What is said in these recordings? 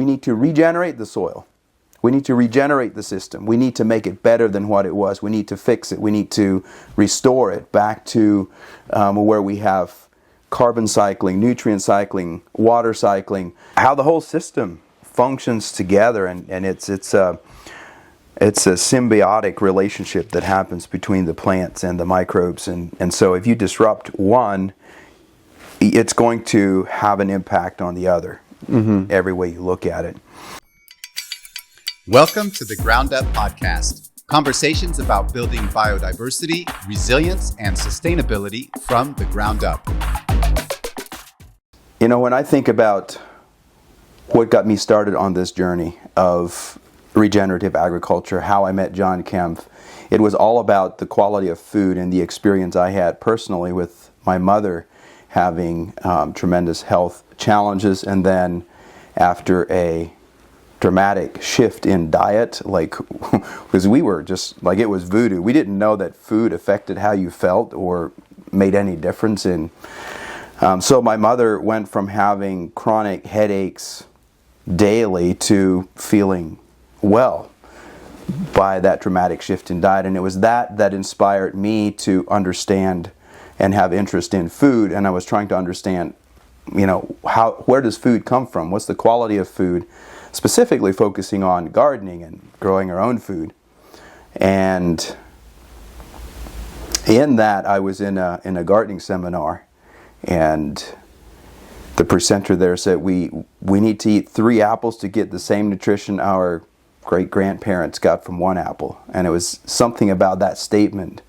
we need to regenerate the soil. We need to regenerate the system. We need to make it better than what it was. We need to fix it. We need to restore it back to where we have carbon cycling, nutrient cycling, water cycling, how the whole system functions together, and it's a symbiotic relationship that happens between the plants and the microbes, and so if you disrupt one, it's going to have an impact on the other, every way you look at it. Welcome to the Ground Up Podcast. Conversations about building biodiversity, resilience, and sustainability from the ground up. You know, when I think about what got me started on this journey of regenerative agriculture, how I met John Kempf, it was all about the quality of food and the experience I had personally with my mother having tremendous health challenges, and then after a dramatic shift in diet, like, because we were just like, it was voodoo. We didn't know that food affected how you felt or made any difference in. So my mother went from having chronic headaches daily to feeling well by that dramatic shift in diet, and it was that inspired me to understand and have interest in food. And I was trying to understand, you know, where does food come from? What's the quality of food? Specifically focusing on gardening and growing our own food. And in that, I was in a gardening seminar, and the presenter there said we need to eat 3 apples to get the same nutrition our great-grandparents got from 1 apple. And it was something about that statement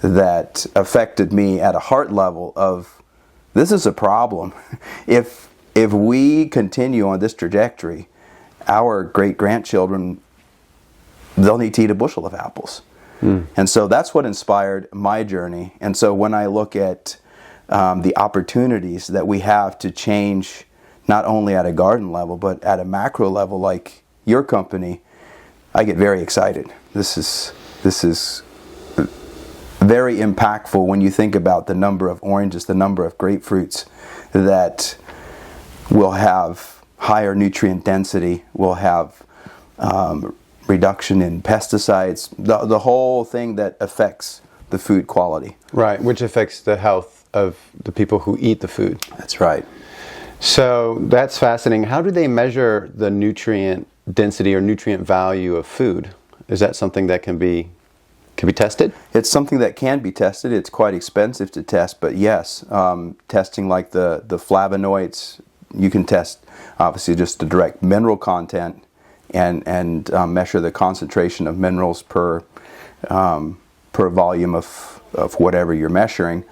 that affected me at a heart level of, this is a problem. If we continue on this trajectory, our great-grandchildren, they'll need to eat a bushel of apples. And so that's what inspired my journey. And so when I look at the opportunities that we have to change, not only at a garden level, but at a macro level like your company, I get very excited. This is very impactful when you think about the number of oranges, the number of grapefruits that will have higher nutrient density, will have reduction in pesticides, the whole thing that affects the food quality. Right, which affects the health of the people who eat the food. That's right. So that's fascinating. How do they measure the nutrient density or nutrient value of food? Is that something that can be tested? It's something that can be tested. It's quite expensive to test, but yes, testing like the flavonoids, you can test obviously just the direct mineral content and measure the concentration of minerals per volume of whatever you're measuring.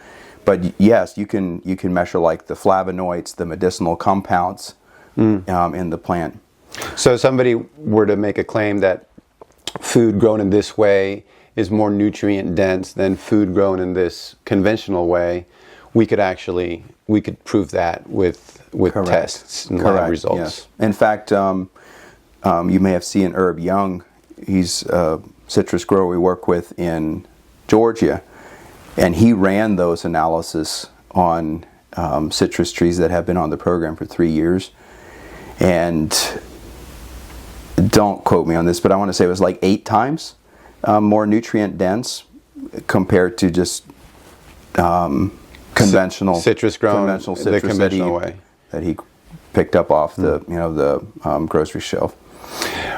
But yes, you can measure like the flavonoids, the medicinal compounds in the plant. So if somebody were to make a claim that food grown in this way is more nutrient dense than food grown in this conventional way, we could prove that with Correct. Tests and Correct. lab results. Yes. In fact, you may have seen Herb Young. He's a citrus grower we work with in Georgia, and he ran those analysis on citrus trees that have been on the program for 3 years. And don't quote me on this, but I want to say it was like 8 times more nutrient dense compared to just conventional citrus grown the conventional way that he picked up off the grocery shelf.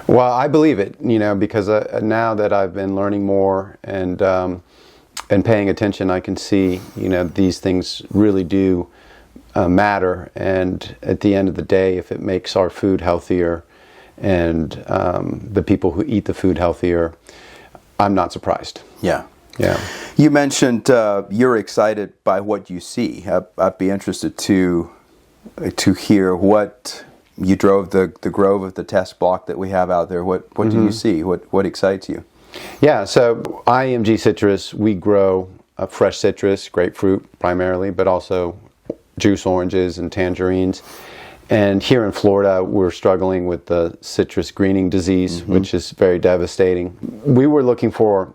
Well, I believe it, because now that I've been learning more and paying attention, I can see these things really do matter. And at the end of the day, if it makes our food healthier and the people who eat the food healthier, I'm not surprised. Yeah. Yeah. You mentioned you're excited by what you see. I'd be interested to hear what you drove the grove of the test block that we have out there. What do you see? What excites you? Yeah. So IMG Citrus, we grow fresh citrus, grapefruit primarily, but also juice oranges and tangerines. And here in Florida, we're struggling with the citrus greening disease, which is very devastating. We were looking for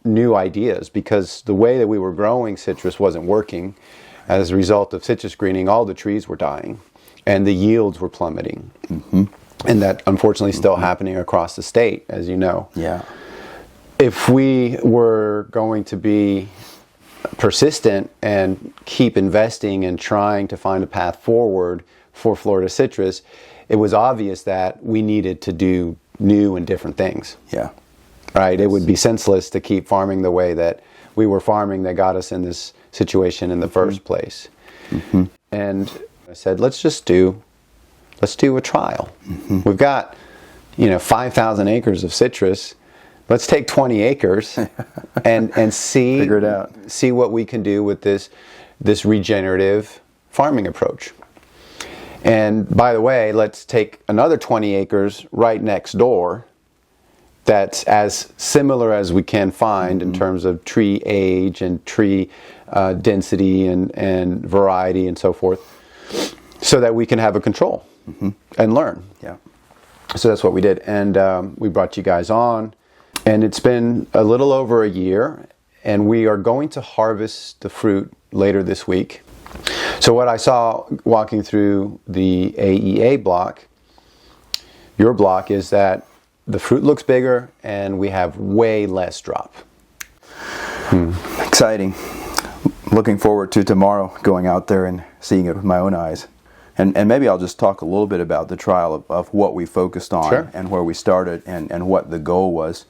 new ideas because the way that we were growing citrus wasn't working. As a result of citrus greening, all the trees were dying. and the yields were plummeting. And that unfortunately still happening across the state, as you know. Yeah. If we were going to be persistent and keep investing and trying to find a path forward for Florida citrus, it was obvious that we needed to do new and different things. Yeah. Right? It would be senseless to keep farming the way that we were farming that got us in this situation in the first place. And I said, let's do a trial. We've got, 5,000 acres of citrus. Let's take 20 acres and see, figure it out. See what we can do with this regenerative farming approach. And by the way, let's take another 20 acres right next door that's as similar as we can find in terms of tree age and tree density and variety and so forth, so that we can have a control and learn. Yeah. So that's what we did. And we brought you guys on. And it's been a little over a year. And we are going to harvest the fruit later this week. So what I saw walking through the AEA block, your block, is that the fruit looks bigger and we have way less drop. Exciting. Looking forward to tomorrow going out there and seeing it with my own eyes. And maybe I'll just talk a little bit about the trial of what we focused on. Sure. And where we started and what the goal was.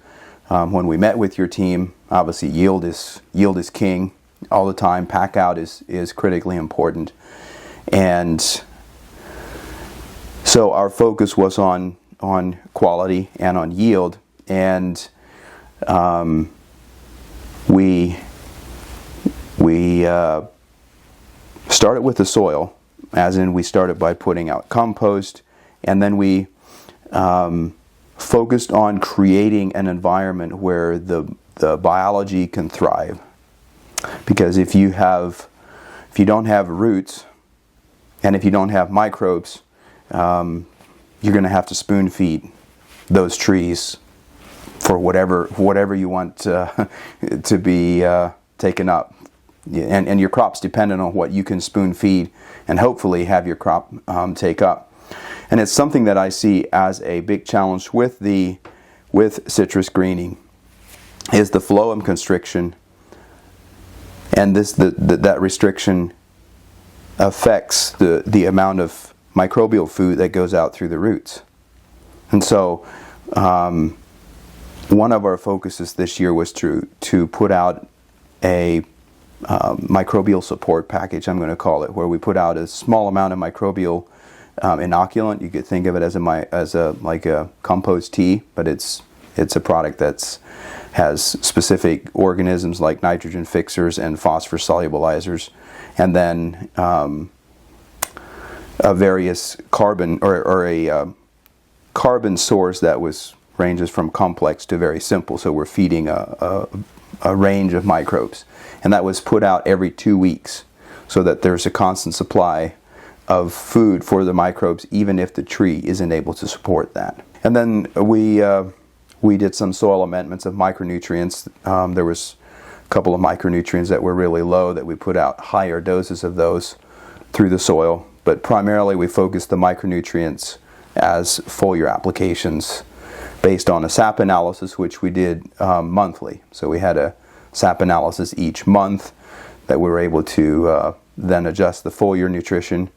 When we met with your team, obviously yield is king all the time. Pack out is critically important. And so our focus was on quality and on yield. And we started with the soil, as in we started by putting out compost, and then we focused on creating an environment where the biology can thrive. Because if you don't have roots, and if you don't have microbes, you're going to have to spoon feed those trees for whatever you want to be taken up. And your crop's dependent on what you can spoon feed and hopefully have your crop take up. And it's something that I see as a big challenge with citrus greening, is the phloem constriction. And that restriction affects the amount of microbial food that goes out through the roots. And so one of our focuses this year was to put out a microbial support package, I'm going to call it, where we put out a small amount of microbial inoculant. You could think of it as a compost tea, but it's a product that has specific organisms like nitrogen fixers and phosphorus solubilizers, and then a various carbon or a carbon source that ranges from complex to very simple. So we're feeding a range of microbes, and that was put out every 2 weeks, so that there's a constant supply of food for the microbes, even if the tree isn't able to support that. And then we did some soil amendments of micronutrients. There was a couple of micronutrients that were really low that we put out higher doses of those through the soil. But primarily we focused the micronutrients as foliar applications based on a SAP analysis, which we did monthly. So we had a SAP analysis each month that we were able to then adjust the foliar nutrition,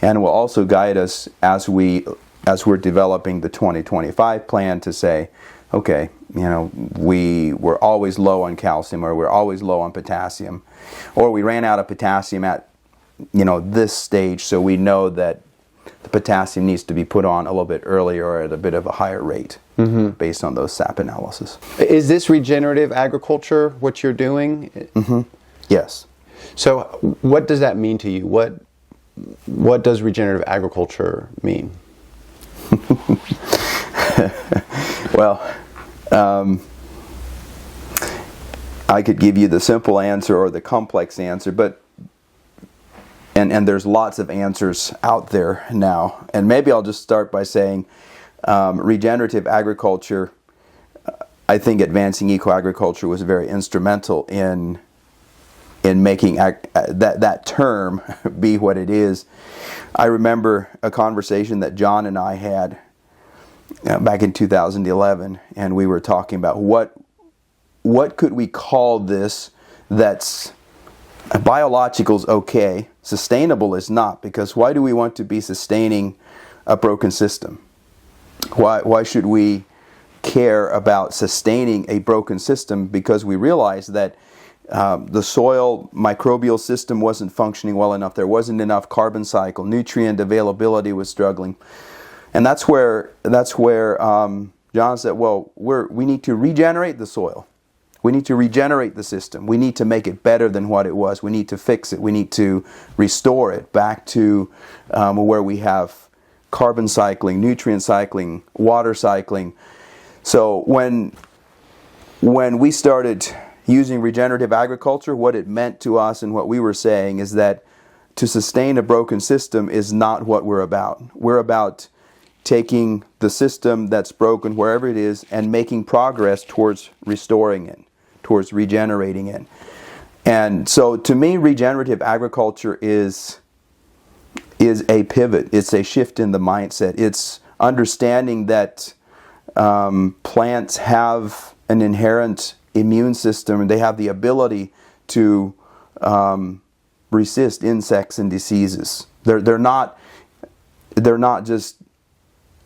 and will also guide us as we're developing the 2025 plan to say, okay, we were always low on calcium, or we're always low on potassium, or we ran out of potassium at this stage, so we know that the potassium needs to be put on a little bit earlier or at a bit of a higher rate based on those SAP analysis. Is this regenerative agriculture what you're doing? Yes. So what does that mean to you? What does regenerative agriculture mean? Well, I could give you the simple answer or the complex answer, but and there's lots of answers out there now. And maybe I'll just start by saying regenerative agriculture, I think advancing eco-agriculture was very instrumental in making that term be what it is. I remember a conversation that John and I had back in 2011, and we were talking about what could we call this that's biological's okay, sustainable is not, because why do we want to be sustaining a broken system? Why should we care about sustaining a broken system? Because we realize that the soil microbial system wasn't functioning well enough. There wasn't enough carbon cycle. Nutrient availability was struggling. And that's where John said, well, we need to regenerate the soil. We need to regenerate the system. We need to make it better than what it was. We need to fix it. We need to restore it back to where we have carbon cycling, nutrient cycling, water cycling. So when we started using regenerative agriculture, what it meant to us and what we were saying is that to sustain a broken system is not what we're about. We're about taking the system that's broken, wherever it is, and making progress towards restoring it, towards regenerating it. And so to me, regenerative agriculture is a pivot. It's a shift in the mindset. It's understanding that plants have an inherent immune system, and they have the ability to resist insects and diseases. They're not just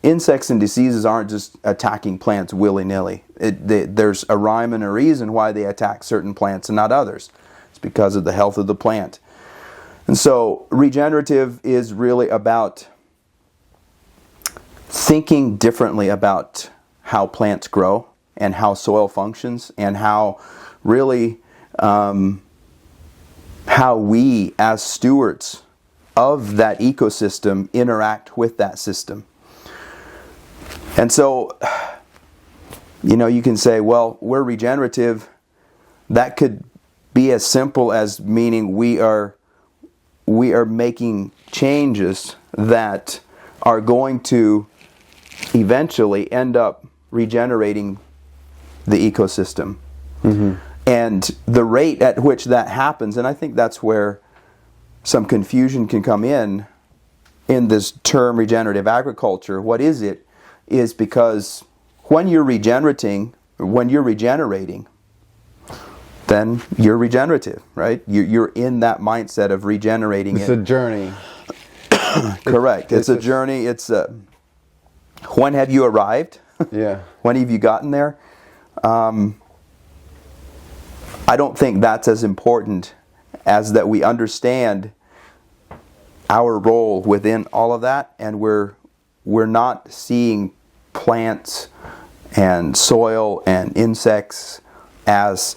insects and diseases aren't just attacking plants willy-nilly. There's a rhyme and a reason why they attack certain plants and not others. It's because of the health of the plant. And so regenerative is really about thinking differently about how plants grow and how soil functions, and how really how we as stewards of that ecosystem interact with that system. And so, you can say, well, we're regenerative. That could be as simple as meaning we are making changes that are going to eventually end up regenerating the ecosystem. Mm-hmm. And the rate at which that happens, and I think that's where some confusion can come in this term regenerative agriculture. What is it? Is because when you're regenerating, then you're regenerative, right? You're in that mindset of regenerating. It's a journey. Correct. It's a journey. It's when have you arrived? Yeah. When have you gotten there? I don't think that's as important as that we understand our role within all of that, and we're not seeing plants and soil and insects as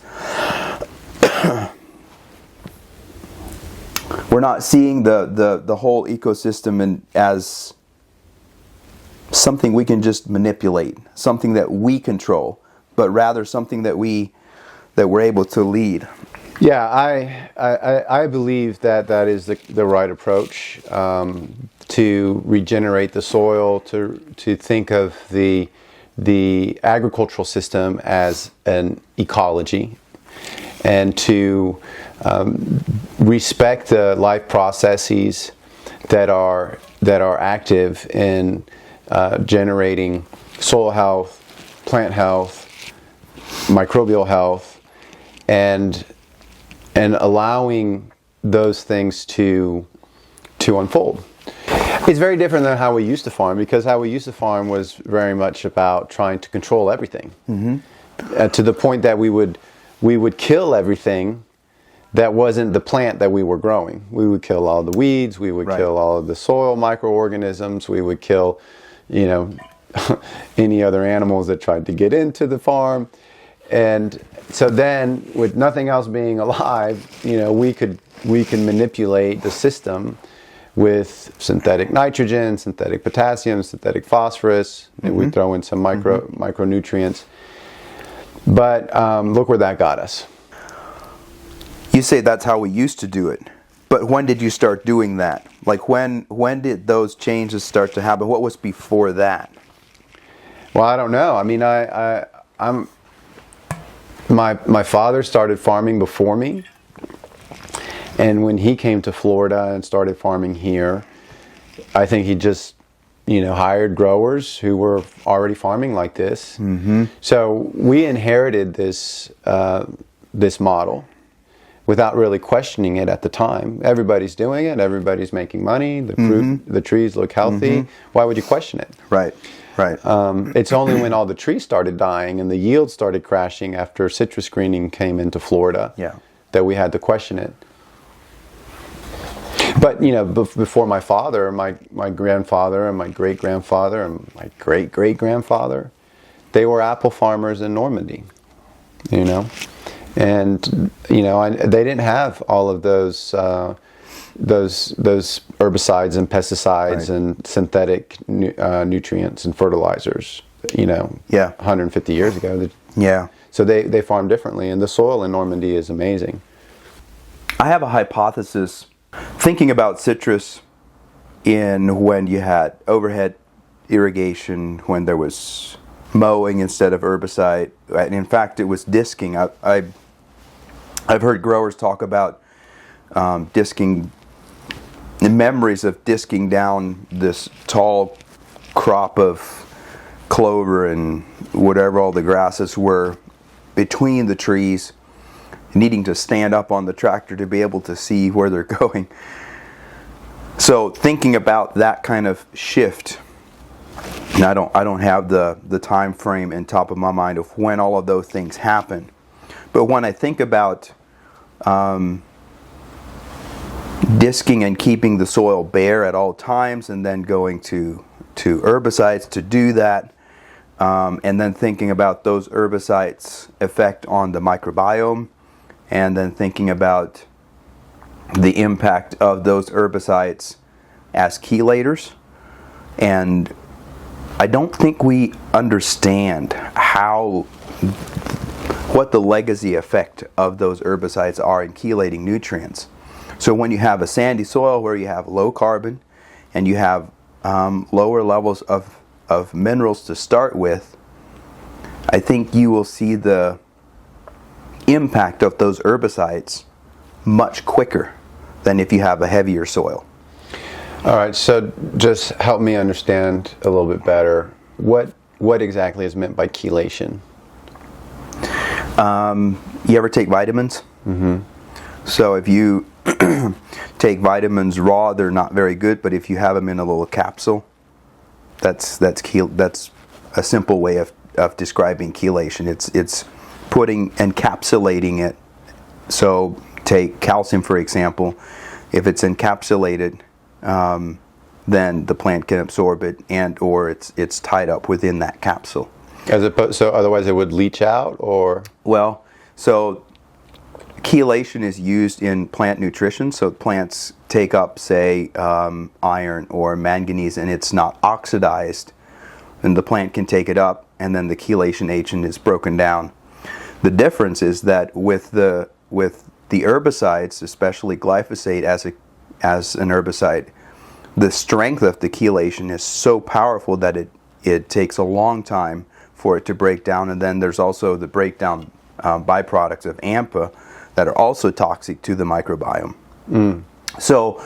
we're not seeing the whole ecosystem as something we can just manipulate, something that we control, but rather something that we're able to lead. Yeah, I believe that is the right approach to regenerate the soil, to think of the agricultural system as an ecology, and to respect the life processes that are active in generating soil health, plant health, microbial health, and allowing those things to unfold. It's very different than how we used to farm, because how we used to farm was very much about trying to control everything. Mm-hmm. To the point that we would kill everything that wasn't the plant that we were growing. We would kill all the weeds, we would kill all of the soil microorganisms, we would kill, any other animals that tried to get into the farm. And so then, with nothing else being alive, we can manipulate the system with synthetic nitrogen, synthetic potassium, synthetic phosphorus. Mm-hmm. And we throw in some micronutrients. But look where that got us. You say that's how we used to do it. But when did you start doing that? Like when did those changes start to happen? What was before that? Well, I don't know. I mean, I'm my father started farming before me, And when he came to Florida and started farming here, I think he just, hired growers who were already farming like this. Mm-hmm. So we inherited this model without really questioning it at the time. Everybody's doing it. Everybody's making money. The fruit, the trees look healthy. Why would you question it? Right. It's only when all the trees started dying and the yields started crashing after citrus greening came into Florida that we had to question it. But, before my father, my grandfather and my great-grandfather and my great-great-grandfather, they were apple farmers in Normandy, And, they didn't have all of those herbicides and pesticides and synthetic nutrients and fertilizers, 150 years ago. So they farm differently, and the soil in Normandy is amazing. I have a hypothesis thinking about citrus in when you had overhead irrigation, when there was mowing instead of herbicide, and in fact it was disking. I've heard growers talk about disking, the memories of disking down this tall crop of clover and whatever all the grasses were between the trees, needing to stand up on the tractor to be able to see where they're going. So thinking about that kind of shift, and I don't have the time frame in top of my mind of when all of those things happen, but when I think about disking and keeping the soil bare at all times, and then going to herbicides to do that, and then thinking about those herbicides' effect on the microbiome, and then thinking about the impact of those herbicides as chelators. And I don't think we understand what the legacy effect of those herbicides are in chelating nutrients. So when you have a sandy soil where you have low carbon and you have lower levels of minerals to start with, I think you will see the impact of those herbicides much quicker than if you have a heavier soil. All right, so just help me understand a little bit better. What exactly is meant by chelation? You ever take vitamins? Mm-hmm. So if you take vitamins raw, they're not very good, but if you have them in a little capsule, that's a simple way of describing chelation. It's encapsulating it. So take calcium, for example. If it's encapsulated, then the plant can absorb it, or it's tied up within that capsule. So otherwise it would leach out, or? Well, so chelation is used in plant nutrition. So plants take up, say, iron or manganese, and it's not oxidized. Then the plant can take it up, and then the chelation agent is broken down. The difference is that with the herbicides, especially glyphosate as an herbicide, the strength of the chelation is so powerful that it takes a long time for it to break down. And then there's also the breakdown byproducts of AMPA that are also toxic to the microbiome. So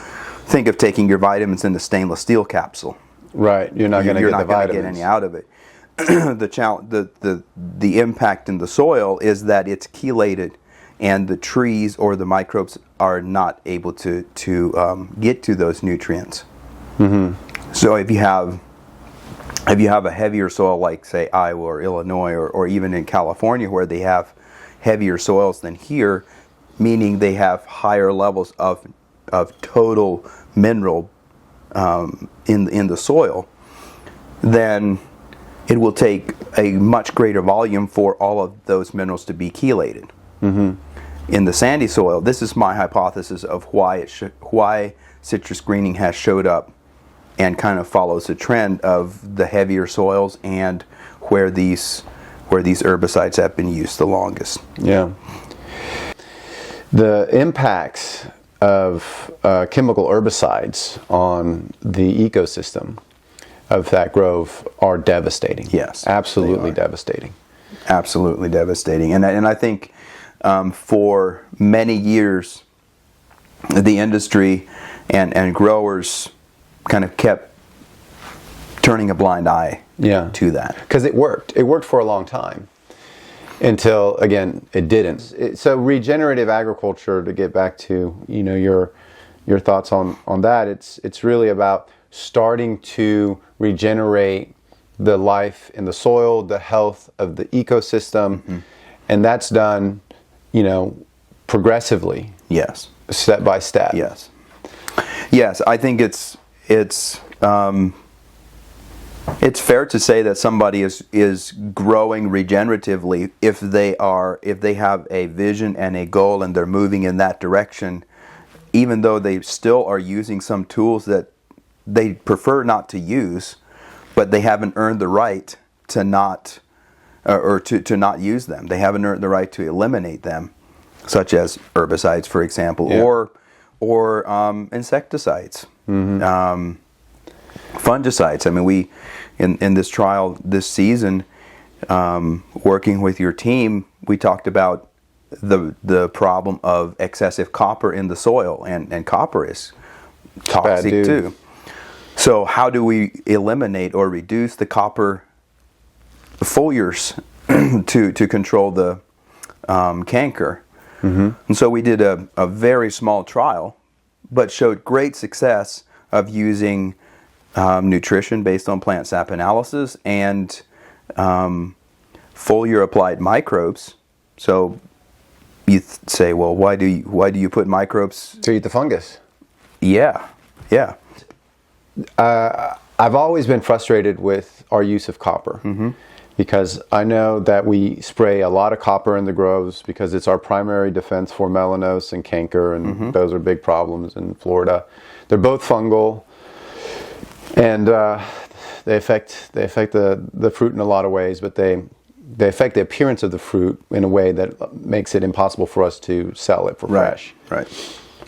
think of taking your vitamins in a stainless steel capsule. Right, you're not going to get any out of it. The impact in the soil is that it's chelated, and the trees or the microbes are not able to get to those nutrients. Mm-hmm. So if you have a heavier soil like, say, Iowa or Illinois, or even in California where they have heavier soils than here, meaning they have higher levels of total mineral in the soil, then it will take a much greater volume for all of those minerals to be chelated. Mm-hmm. In the sandy soil, this is my hypothesis of why citrus greening has showed up and kind of follows the trend of the heavier soils and where these herbicides have been used the longest. Yeah. The impacts of chemical herbicides on the ecosystem of that grove are devastating. Yes, absolutely devastating. Absolutely devastating, and I think for many years the industry and growers kind of kept turning a blind eye to that. Because it worked. It worked for a long time until, again, it didn't. So regenerative agriculture, to get back to your thoughts on that, it's really about starting to regenerate the life in the soil, the health of the ecosystem, and that's done, progressively. Yes. Step by step. Yes. Yes, I think it's fair to say that somebody is growing regeneratively if they have a vision and a goal and they're moving in that direction, even though they still are using some tools that they prefer not to use, but they haven't earned the right to not to not use them. They haven't earned the right to eliminate them, such as herbicides, for example, or insecticides, fungicides. I mean, we in this trial this season, working with your team, we talked about the problem of excessive copper in the soil, and copper is toxic too. So how do we eliminate or reduce the copper foliars to control the canker? And so we did a very small trial, but showed great success of using nutrition based on plant sap analysis and foliar applied microbes. So you say, well, why do you put microbes to eat the fungus? Yeah. I've always been frustrated with our use of copper, because I know that we spray a lot of copper in the groves because it's our primary defense for melanose and canker, and those are big problems in Florida. They're both fungal, and they affect the fruit in a lot of ways, but they affect the appearance of the fruit in a way that makes it impossible for us to sell it for fresh. Right.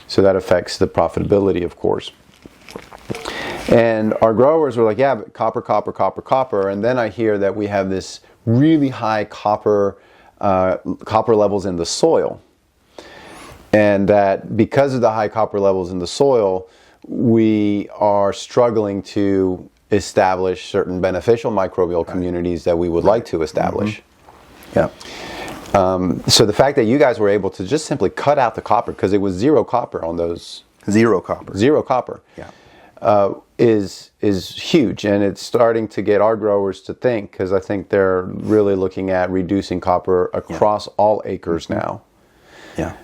So that affects the profitability, of course. And our growers were like, yeah, but copper. And then I hear that we have this really high copper levels in the soil. And that because of the high copper levels in the soil, we are struggling to establish certain beneficial microbial communities that we would like to establish. Yeah. So the fact that you guys were able to just simply cut out the copper, because it was zero copper on those. Zero copper. Yeah. Is huge, and it's starting to get our growers to think, because I think they're really looking at reducing copper across all acres now. Yeah.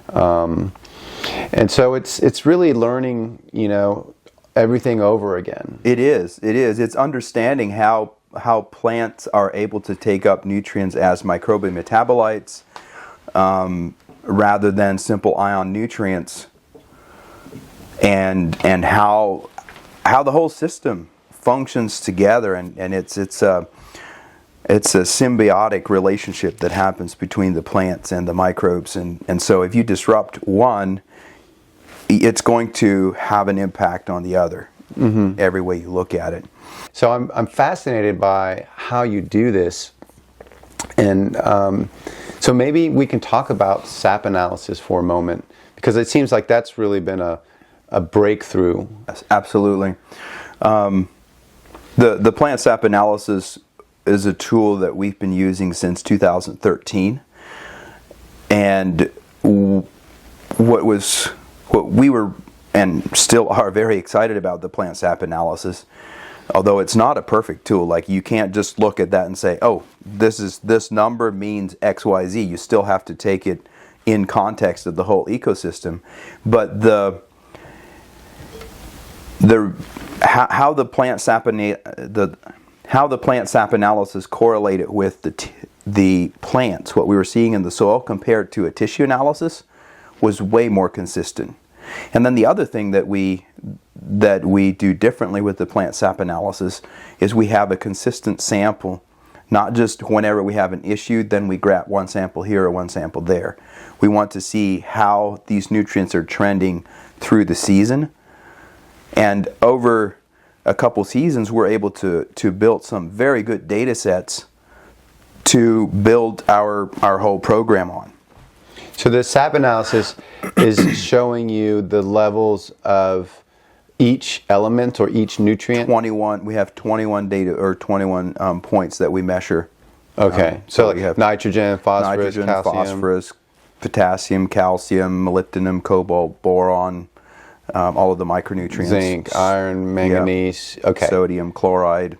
And so it's really learning, everything over again. It is. It's understanding how plants are able to take up nutrients as microbial metabolites, rather than simple ion nutrients, and how the whole system functions together, and it's a symbiotic relationship that happens between the plants and the microbes, and so if you disrupt one, it's going to have an impact on the other, every way you look at it. So I'm fascinated by how you do this, and so maybe we can talk about sap analysis for a moment, because it seems like that's really been a breakthrough. Yes, absolutely. The plant sap analysis is a tool that we've been using since 2013, and what we were and still are very excited about the plant sap analysis, although it's not a perfect tool. Like, you can't just look at that and say, oh, this number means XYZ. You still have to take it in context of the whole ecosystem. But how the plant sap analysis correlated with the plants, what we were seeing in the soil compared to a tissue analysis, was way more consistent. And then the other thing that we do differently with the plant sap analysis is we have a consistent sample, not just whenever we have an issue, then we grab one sample here or one sample there. We want to see how these nutrients are trending through the season. And over a couple seasons, we're able to build some very good data sets to build our whole program on. So the SAP analysis is showing you the levels of each element or each nutrient? 21. We have 21 data or 21 points that we measure. Okay. So we have nitrogen, phosphorus, nitrogen, calcium. phosphorus, potassium, calcium, molybdenum, cobalt, boron, all of the micronutrients. Zinc, iron, manganese. Yep. Okay. Sodium, chloride.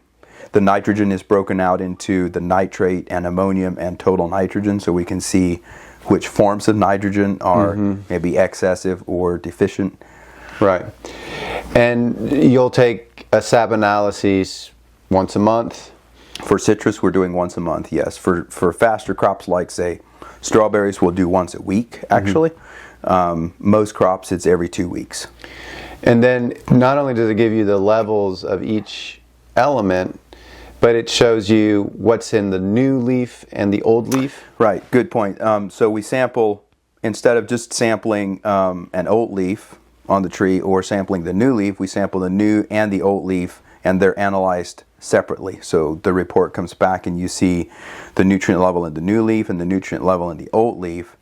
The nitrogen is broken out into the nitrate and ammonium and total nitrogen, so we can see which forms of nitrogen are maybe excessive or deficient. Right. And you'll take a SAP analysis once a month? For citrus, we're doing once a month, yes. For faster crops like, say, strawberries, we'll do once a week, actually. Most crops, it's every 2 weeks. And then not only does it give you the levels of each element, but it shows you what's in the new leaf and the old leaf? Right, good point. So we sample, instead of just sampling an old leaf on the tree or sampling the new leaf, we sample the new and the old leaf, and they're analyzed separately. So the report comes back and you see the nutrient level in the new leaf and the nutrient level in the old leaf.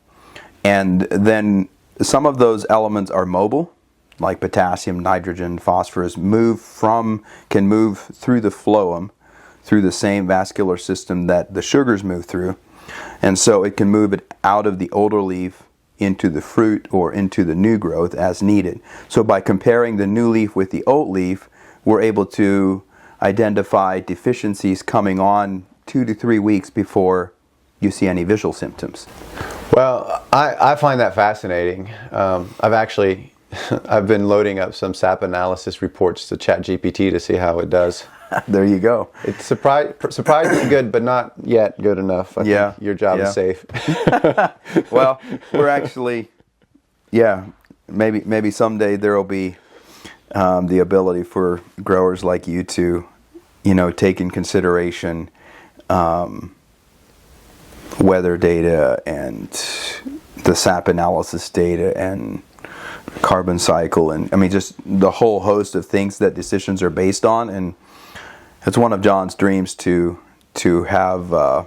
And then some of those elements are mobile, like potassium, nitrogen, phosphorus, can move through the phloem, through the same vascular system that the sugars move through. And so it can move it out of the older leaf into the fruit or into the new growth as needed. So by comparing the new leaf with the old leaf, we're able to identify deficiencies coming on 2 to 3 weeks before you see any visual symptoms. Well, I find that fascinating. I've been loading up some SAP analysis reports to ChatGPT to see how it does. There you go. It's surprisingly good, but not yet good enough. I think your job is safe. Well, we're actually, maybe someday there will be the ability for growers like you to, take in consideration weather data and the SAP analysis data and carbon cycle, and just the whole host of things that decisions are based on. And it's one of John's dreams to have, I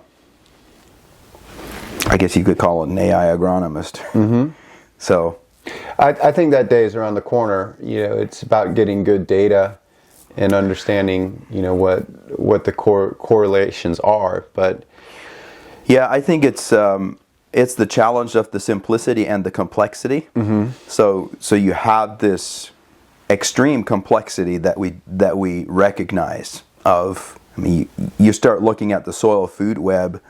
guess you could call it an AI agronomist. So I think that day is around the corner. It's about getting good data and understanding, what the correlations are. But yeah, I think it's the challenge of the simplicity and the complexity. So you have this extreme complexity that we recognize of. You start looking at the soil food web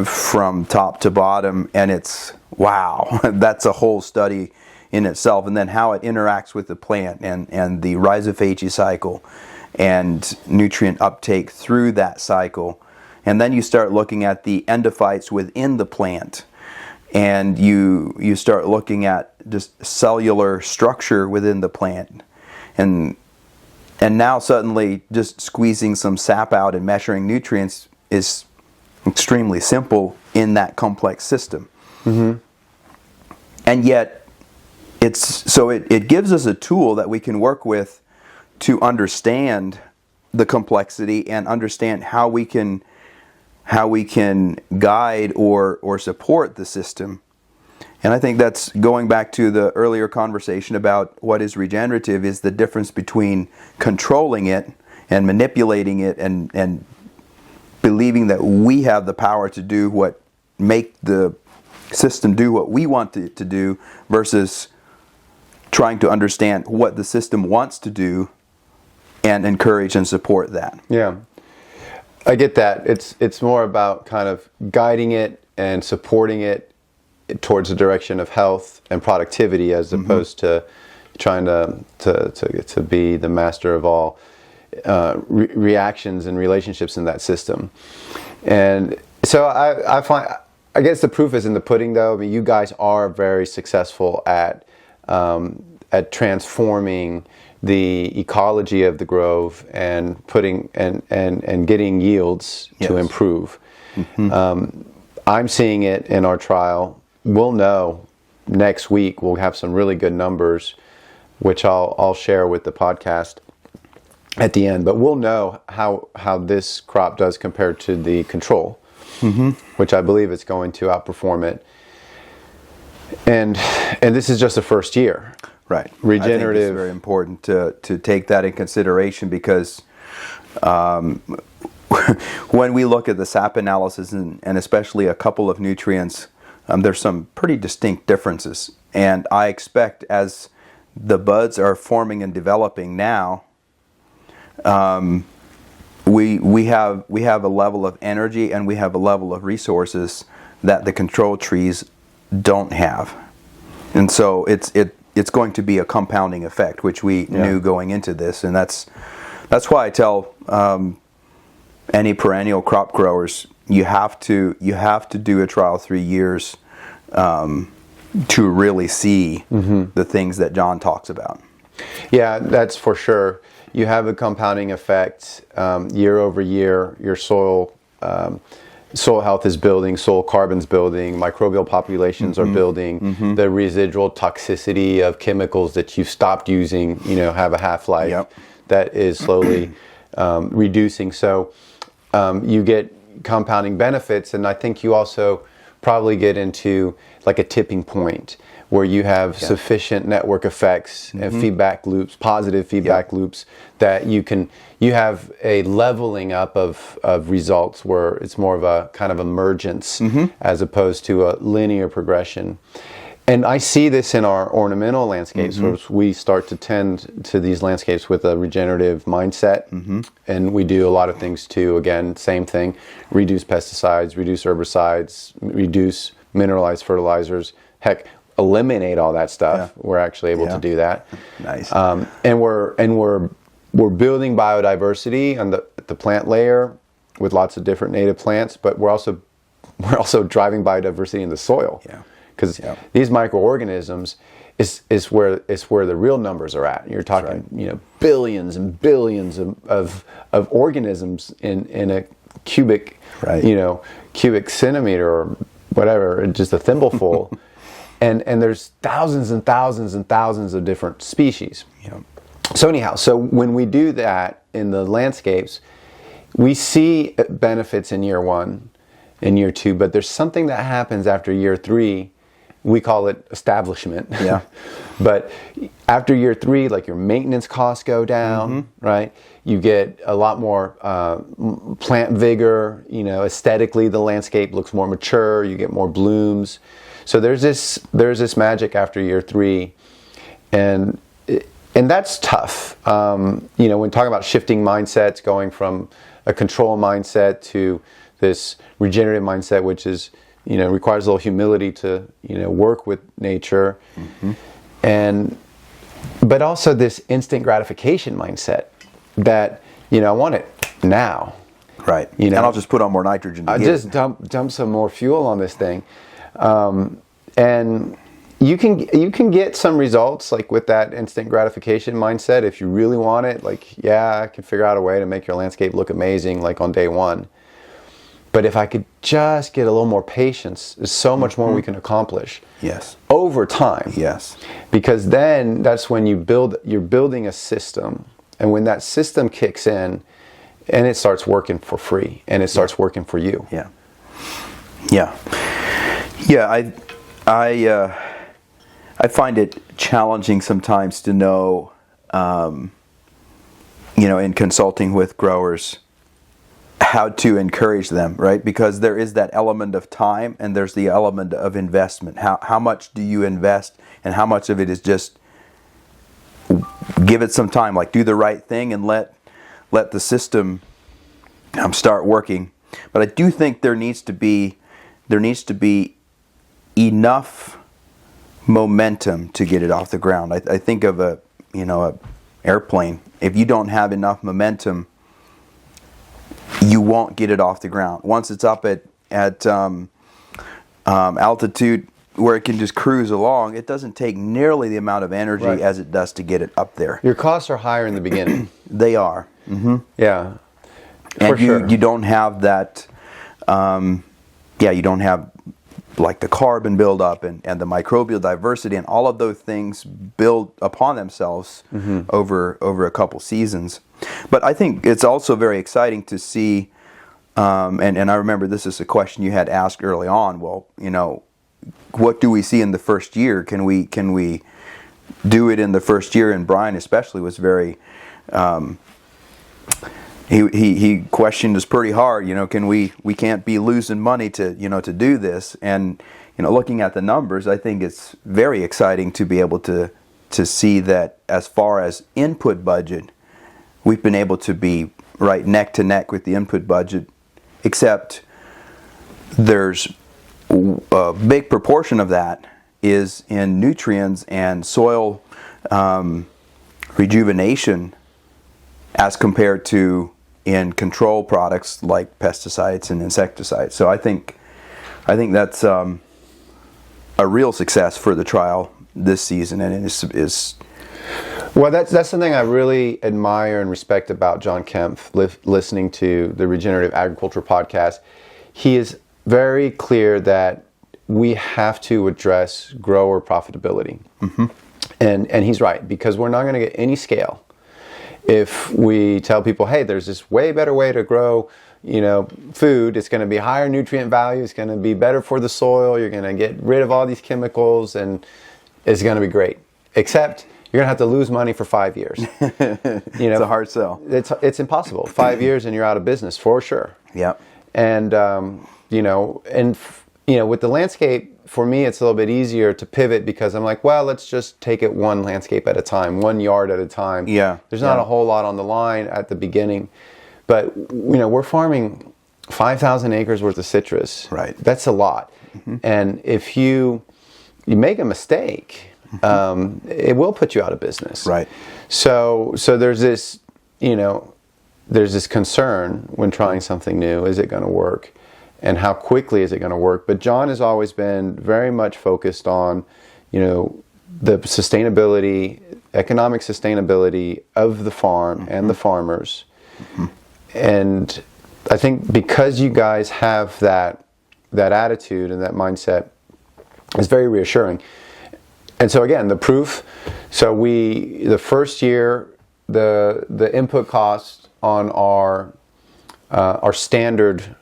from top to bottom, and it's wow. That's a whole study in itself. And then how it interacts with the plant and the rhizophagy cycle and nutrient uptake through that cycle. And then you start looking at the endophytes within the plant, and you start looking at just cellular structure within the plant. And now suddenly just squeezing some sap out and measuring nutrients is extremely simple in that complex system. And yet it gives us a tool that we can work with to understand the complexity and understand how we can guide or support the system. And I think that's going back to the earlier conversation about what is regenerative, is the difference between controlling it and manipulating it and believing that we have the power to make the system do what we want it to do, versus trying to understand what the system wants to do and encourage and support that. Yeah. I get that. It's more about kind of guiding it and supporting it towards the direction of health and productivity, as opposed to trying to be the master of all reactions and relationships in that system. And so I guess the proof is in the pudding, though. You guys are very successful at transforming the ecology of the grove and putting and getting yields to improve. I'm seeing it in our trial. We'll know next week. We'll have some really good numbers, which I'll share with the podcast at the end. But we'll know how this crop does compared to the control, which I believe is going to outperform it. And this is just the first year. Right. Regenerative. I think it's very important to take that in consideration because when we look at the sap analysis and especially a couple of nutrients, there's some pretty distinct differences. And I expect as the buds are forming and developing now, we have a level of energy and we have a level of resources that the control trees don't have. And so it's going to be a compounding effect, which we knew going into this, and that's why I tell any perennial crop growers you have to do a trial 3 years to really see the things that John talks about. Yeah, that's for sure. You have a compounding effect year over year. Your soil health is building, soil carbon's building, microbial populations are building. The residual toxicity of chemicals that you've stopped using, have a half-life that is slowly reducing. So you get compounding benefits, and I think you also probably get into like a tipping point where you have sufficient network effects and feedback loops, positive feedback loops, that you have a leveling up of results where it's more of a kind of emergence as opposed to a linear progression. And I see this in our ornamental landscapes where we start to tend to these landscapes with a regenerative mindset. And we do a lot of things to, again, same thing, reduce pesticides, reduce herbicides, reduce mineralized fertilizers, heck, eliminate all that stuff. We're actually able to do that. Nice. And we're building biodiversity on the plant layer with lots of different native plants, but we're also driving biodiversity in the soil. Because these microorganisms is where the real numbers are at. You're talking billions and billions of organisms in a cubic cubic centimeter or whatever, just a thimbleful. And there's thousands and thousands and thousands of different species. So anyhow, so when we do that in the landscapes, we see benefits in year 1, in year 2, but there's something that happens after year 3. We call it establishment. But after year 3, like your maintenance costs go down, right? You get a lot more plant vigor. Aesthetically, the landscape looks more mature. You get more blooms. So there's this magic after year 3, and that's tough. When talking about shifting mindsets, going from a control mindset to this regenerative mindset, which is requires a little humility to work with nature, but also this instant gratification mindset that I want it now. Right. And I'll just put on more nitrogen. I'll just dump some more fuel on this thing. And you can get some results like with that instant gratification mindset if you really want it. Like, I can figure out a way to make your landscape look amazing like on day 1. But if I could just get a little more patience, there's so much more we can accomplish. Over time. Because then that's when you're building a system, and when that system kicks in, and it starts working for free, and it starts working for you. I find it challenging sometimes to know, in consulting with growers, how to encourage them, right? Because there is that element of time and there's the element of investment. How much do you invest, and how much of it is just give it some time, like do the right thing and let the system start working. But I do think there needs to be enough momentum to get it off the ground. I think of a airplane. If you don't have enough momentum, you won't get it off the ground. Once it's up at altitude where it can just cruise along, it doesn't take nearly the amount of energy as it does to get it up there. Your costs are higher in the beginning. They are. Yeah. And you don't have that, you don't have like the carbon buildup and the microbial diversity and all of those things build upon themselves over a couple seasons. But I think it's also very exciting to see, and I remember this is a question you had asked early on, well, what do we see in the first year? Can we do it in the first year? And Brian especially was very, he questioned us pretty hard. We can't be losing money to do this. And looking at the numbers, I think it's very exciting to be able to see that as far as input budget, we've been able to be right neck to neck with the input budget, except there's a big proportion of that is in nutrients and soil rejuvenation as compared to in control products like pesticides and insecticides. So I think that's a real success for the trial this season, and it is. Well, that's something I really admire and respect about John Kempf, listening to the Regenerative Agriculture podcast. He is very clear that we have to address grower profitability. Mm-hmm. And he's right, because we're not going to get any scale if we tell people, hey, there's this way better way to grow food. It's going to be higher nutrient value. It's going to be better for the soil. You're going to get rid of all these chemicals, and it's going to be great. Except you're going to have to lose money for 5 years. It's a hard sell. It's impossible. 5 years and you're out of business for sure. Yep. And with the landscape, for me, it's a little bit easier to pivot because I'm like, well, let's just take it one landscape at a time, 1 yard at a time. Yeah. There's not a whole lot on the line at the beginning, but we're farming 5,000 acres worth of citrus. Right. That's a lot. Mm-hmm. And if you make a mistake, it will put you out of business. Right. So there's this, there's this concern when trying something new. Is it going to work? And how quickly is it going to work? But John has always been very much focused on, the sustainability, economic sustainability of the farm and the farmers. Mm-hmm. And I think because you guys have that attitude and that mindset, it's very reassuring. And so again, the proof. So the first year, the input cost on our standard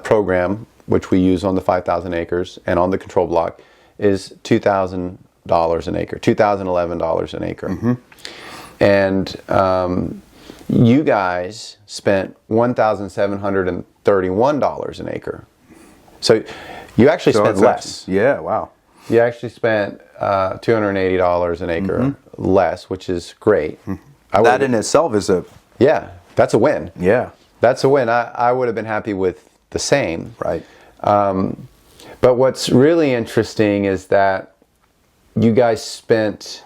program, which we use on the 5,000 acres and on the control block, is $2,000 an acre, $2,011 an acre. Mm-hmm. And you guys spent $1,731 an acre. So you actually spent less. Yeah, wow. You actually spent $280 an acre less, which is great. That in itself is that's a win. Yeah. That's a win. I would have been happy with the same. Right. But what's really interesting is that you guys spent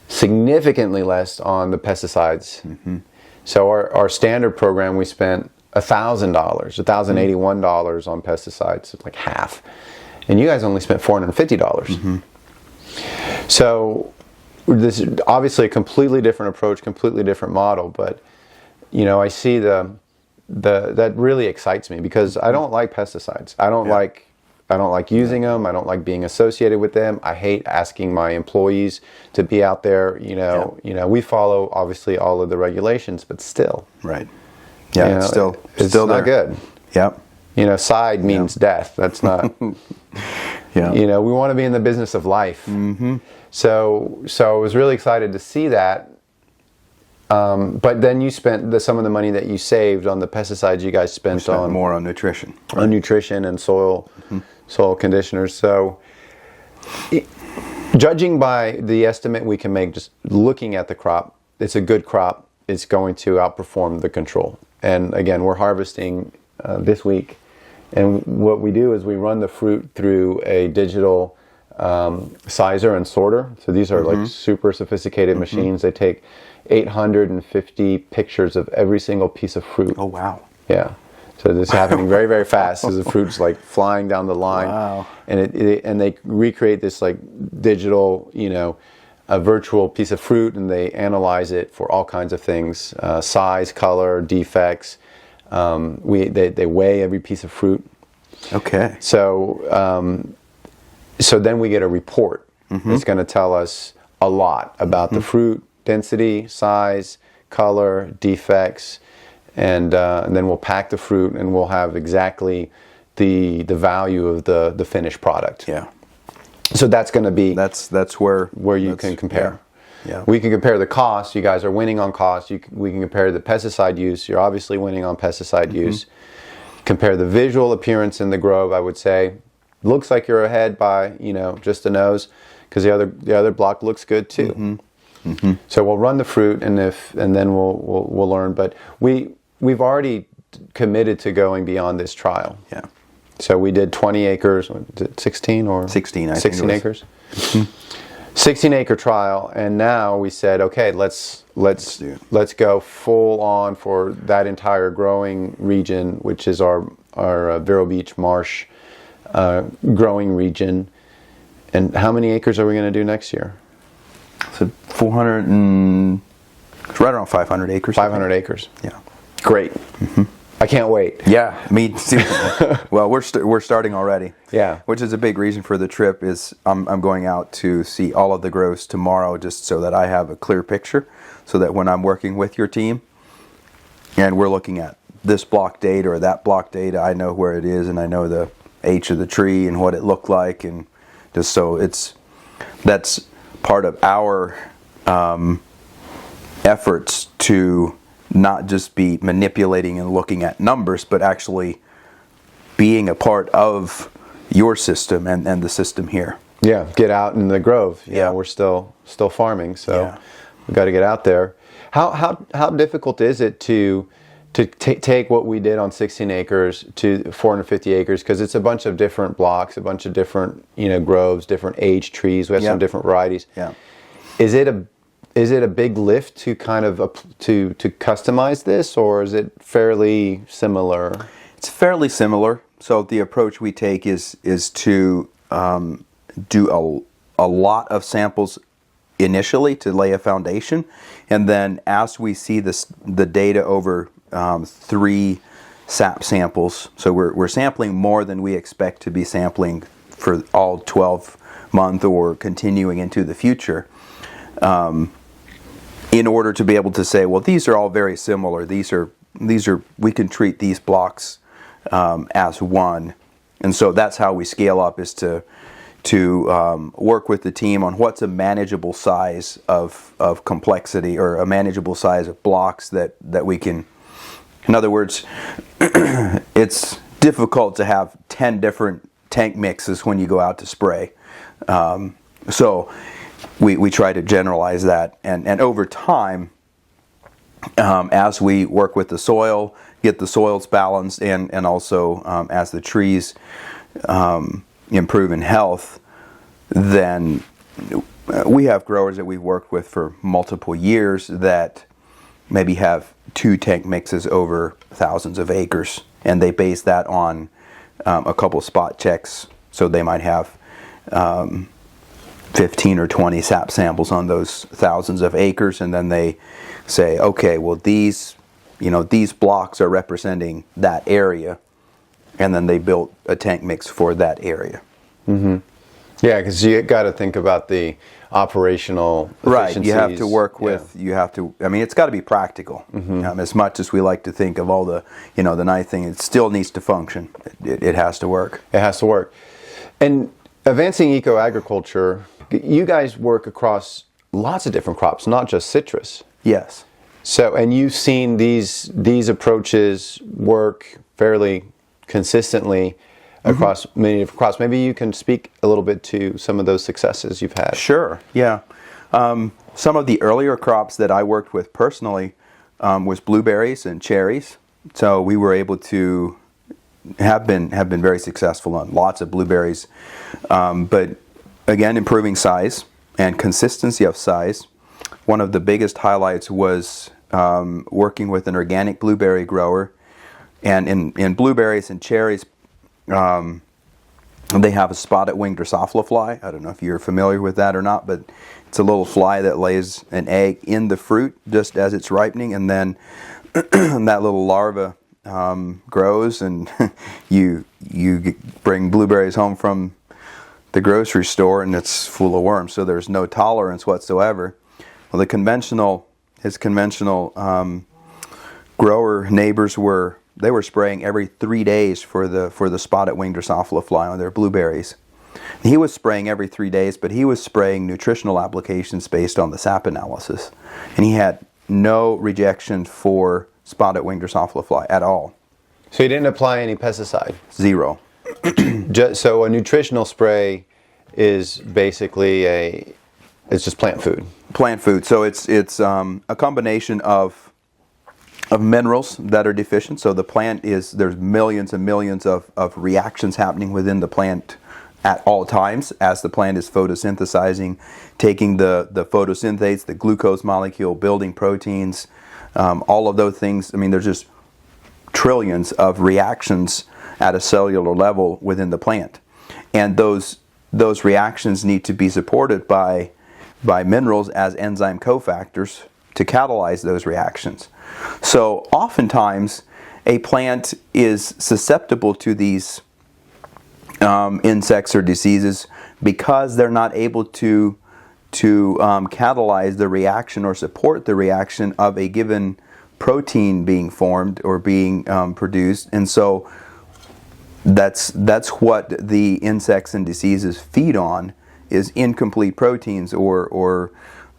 significantly less on the pesticides. Mm-hmm. So our standard program, we spent $1,000, $1,081 on pesticides, like half. And you guys only spent $450. Mm-hmm. So this is obviously a completely different approach, completely different model. But I see that really excites me because I don't like pesticides. I don't like using them. I don't like being associated with them. I hate asking my employees to be out there. We follow obviously all of the regulations, but still, right? Yeah, it's still not good. Yep. Side means death. That's not. Yeah. We want to be in the business of life. Mm-hmm. So I was really excited to see that. But then you spent some of the money that you saved on the pesticides. You guys spent on more on nutrition, on nutrition and soil conditioners. So, judging by the estimate we can make, just looking at the crop, it's a good crop. It's going to outperform the control. And again, we're harvesting this week, and what we do is we run the fruit through a digital sizer and sorter. So these are like super sophisticated machines. They take 850 pictures of every single piece of fruit. Oh, wow. Yeah. So this is happening very, very fast as the fruit's like flying down the line. Wow. And they recreate this like digital, a virtual piece of fruit, and they analyze it for all kinds of things, size, color, defects. They weigh every piece of fruit. Okay. So then we get a report. It's going to tell us a lot about the fruit, density, size, color, defects, and then we'll pack the fruit and we'll have exactly the value of the finished product. Yeah. So that's going to be That's where you can compare. Yeah. We can compare the cost. You guys are winning on cost. We can compare the pesticide use. You're obviously winning on pesticide use. Compare the visual appearance in the grove. I would say, looks like you're ahead by just the nose, because the other block looks good too. So we'll run the fruit, and then we'll learn. But we've already committed to going beyond this trial. Yeah. So we did 20 acres, 16 or 16, I think 16 acres. 16-acre trial, and now we said, okay, let's go full on for that entire growing region, which is our Vero Beach Marsh growing region. And how many acres are we going to do next year? So it's right around 500 acres. 500 acres. Yeah. Great. I can't wait. Yeah, me too. Well, we're starting already. Yeah. Which is a big reason for the trip. Is I'm going out to see all of the groves tomorrow, just so that I have a clear picture, so that when I'm working with your team, and we're looking at this block data or that block data, I know where it is, and I know the age of the tree and what it looked like, and just so that's part of our efforts to not just be manipulating and looking at numbers, but actually being a part of your system and the system here. Yeah, get out in the grove. Yeah. We're still farming, so Yeah. we've got to get out there. How difficult is it to take what we did on 16 acres to 450 acres? Because it's a bunch of different blocks, a bunch of different groves, different age trees. We have some different varieties. Yeah. Is it a big lift to kind of to customize this, or is it fairly similar? It's fairly similar. So the approach we take is to do a lot of samples initially to lay a foundation, and then as we see the data over 3 sap samples, so we're sampling more than we expect to be sampling for all 12-month or continuing into the future. In order to be able to say, well, these are all very similar. These are we can treat these blocks as one, and so that's how we scale up, is to work with the team on what's a manageable size of complexity, or a manageable size of blocks that we can. In other words, it's difficult to have 10 different tank mixes when you go out to spray. So we try to generalize that, and over time, as we work with the soil, get the soils balanced, and also as the trees improve in health, then we have growers that we've worked with for multiple years that maybe have 2 tank mixes over thousands of acres, and they base that on a couple spot checks. So they might have 15 or 20 sap samples on those thousands of acres, and then they say, okay, well, these blocks are representing that area, and then they built a tank mix for that area. Mm-hmm. Yeah, because you got to think about the operational efficiencies. Right, you have to work with, it's got to be practical. As much as we like to think of all the nice thing, it still needs to function. It has to work. It has to work. And advancing eco-agriculture, you guys work across lots of different crops, not just citrus. Yes. So, and you've seen these approaches work fairly consistently across many different crops. Maybe you can speak a little bit to some of those successes you've had. Sure, yeah. Some of the earlier crops that I worked with personally was blueberries and cherries. So we were able to have been very successful on lots of blueberries. But again, improving size and consistency of size. One of the biggest highlights was working with an organic blueberry grower. And in blueberries and cherries, they have a spotted winged Drosophila fly. I don't know if you're familiar with that or not, but it's a little fly that lays an egg in the fruit just as it's ripening, and then that little larva grows, and you bring blueberries home from the grocery store, and it's full of worms. So there's no tolerance whatsoever. Well, his conventional grower neighbors were spraying every 3 days for the spotted winged Drosophila fly on their blueberries, He was spraying every 3 days, but he was spraying nutritional applications based on the sap analysis. And he had no rejection for spotted winged Drosophila fly at all. So you didn't apply any pesticide? Zero. So a nutritional spray is basically it's just plant food. Plant food. So it's a combination of minerals that are deficient. So the plant there's millions and millions of reactions happening within the plant at all times as the plant is photosynthesizing, taking the photosynthase, the glucose molecule, building proteins, all of those things. I mean, there's just trillions of reactions at a cellular level within the plant. And those reactions need to be supported by minerals as enzyme cofactors to catalyze those reactions. So oftentimes a plant is susceptible to these insects or diseases because they're not able to catalyze the reaction or support the reaction of a given protein being formed or being produced. And so that's what the insects and diseases feed on, is incomplete proteins or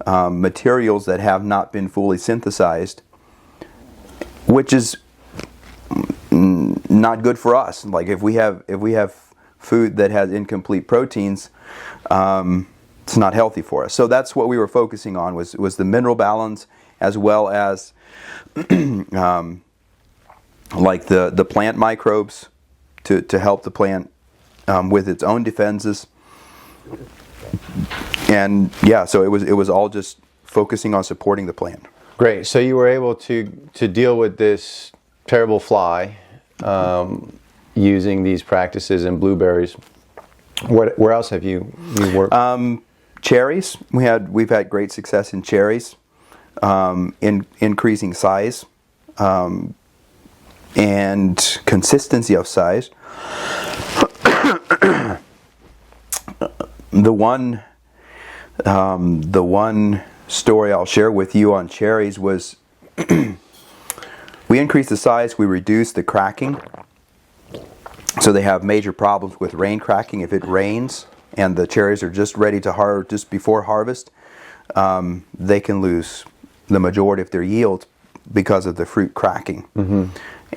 materials that have not been fully synthesized, which is not good for us. Like if we have food that has incomplete proteins, it's not healthy for us. So that's what we were focusing on was the mineral balance, as well as like the plant microbes to help the plant with its own defenses. And yeah, so it was all just focusing on supporting the plant. Great. So you were able to deal with this terrible fly using these practices in blueberries. Where else have you worked? Cherries. We've had great success in cherries, in increasing size and consistency of size. The one story I'll share with you on cherries was we increased the size, we reduced the cracking. So they have major problems with rain cracking. If it rains and the cherries are just ready to harvest, just before harvest, they can lose the majority of their yield because of the fruit cracking. Mm-hmm.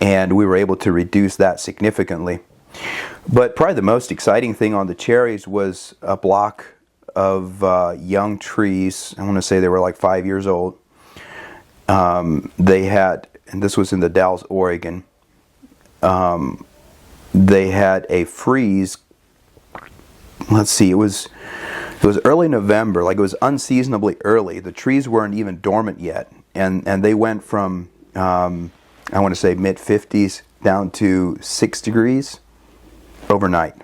And we were able to reduce that significantly. But probably the most exciting thing on the cherries was a block of young trees. I want to say they were like 5 years old. They had, and this was in the Dalles, Oregon, they had a freeze. Let's see, it was early November, like it was unseasonably early. The trees weren't even dormant yet, and they went from I want to say mid-50s down to 6 degrees overnight.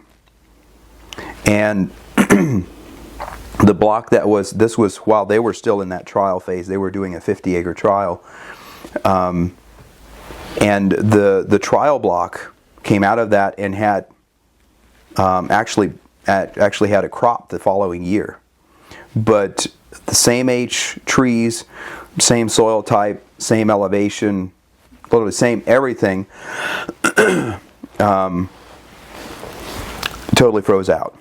And the block this was while they were still in that trial phase. They were doing a 50-acre trial, and the trial block came out of that and had actually had a crop the following year. But the same age trees, same soil type, same elevation, literally same everything, totally froze out.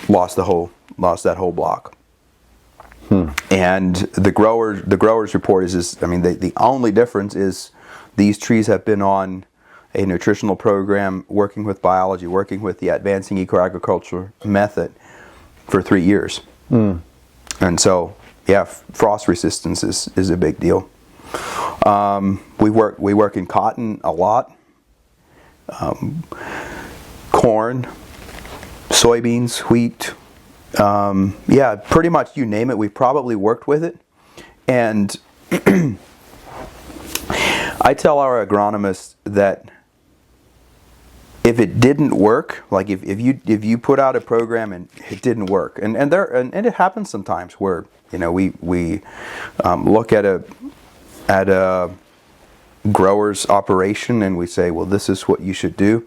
Lost that whole block. And the growers report is the only difference is these trees have been on a nutritional program, working with biology, working with the advancing eco-agriculture method for 3 years. And so, yeah, frost resistance is a big deal. We work in cotton a lot, corn, soybeans, wheat. Yeah, pretty much you name it, we've probably worked with it. And I tell our agronomists that if it didn't work, like if you put out a program and it didn't work, and it happens sometimes where we look at a grower's operation and we say, well, this is what you should do.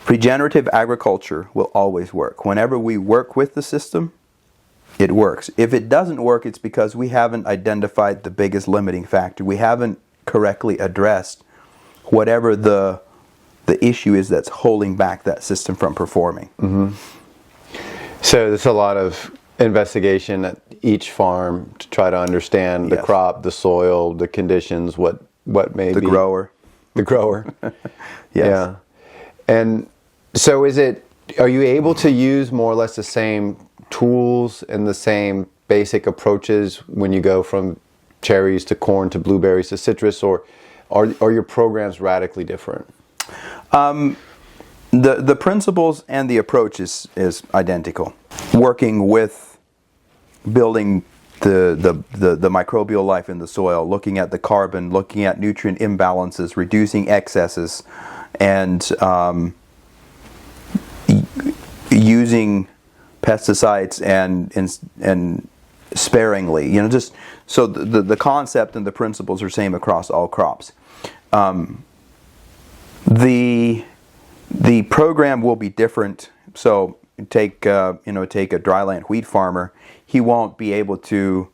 Regenerative agriculture will always work. Whenever we work with the system, it works. If it doesn't work, it's because we haven't identified the biggest limiting factor. We haven't correctly addressed whatever the issue is that's holding back that system from performing. Mm-hmm. So there's a lot of investigation at each farm to try to understand the Yes. crop, the soil, the conditions, what may The be grower. the grower. Yes. Yeah. And so are you able to use more or less the same tools and the same basic approaches when you go from cherries to corn to blueberries to citrus, or are your programs radically different? The principles and the approach is identical. Working with building the microbial life in the soil, looking at the carbon, looking at nutrient imbalances, reducing excesses, and using pesticides and sparingly. Just so the concept and the principles are same across all crops. The program will be different. So take a dryland wheat farmer. He won't be able to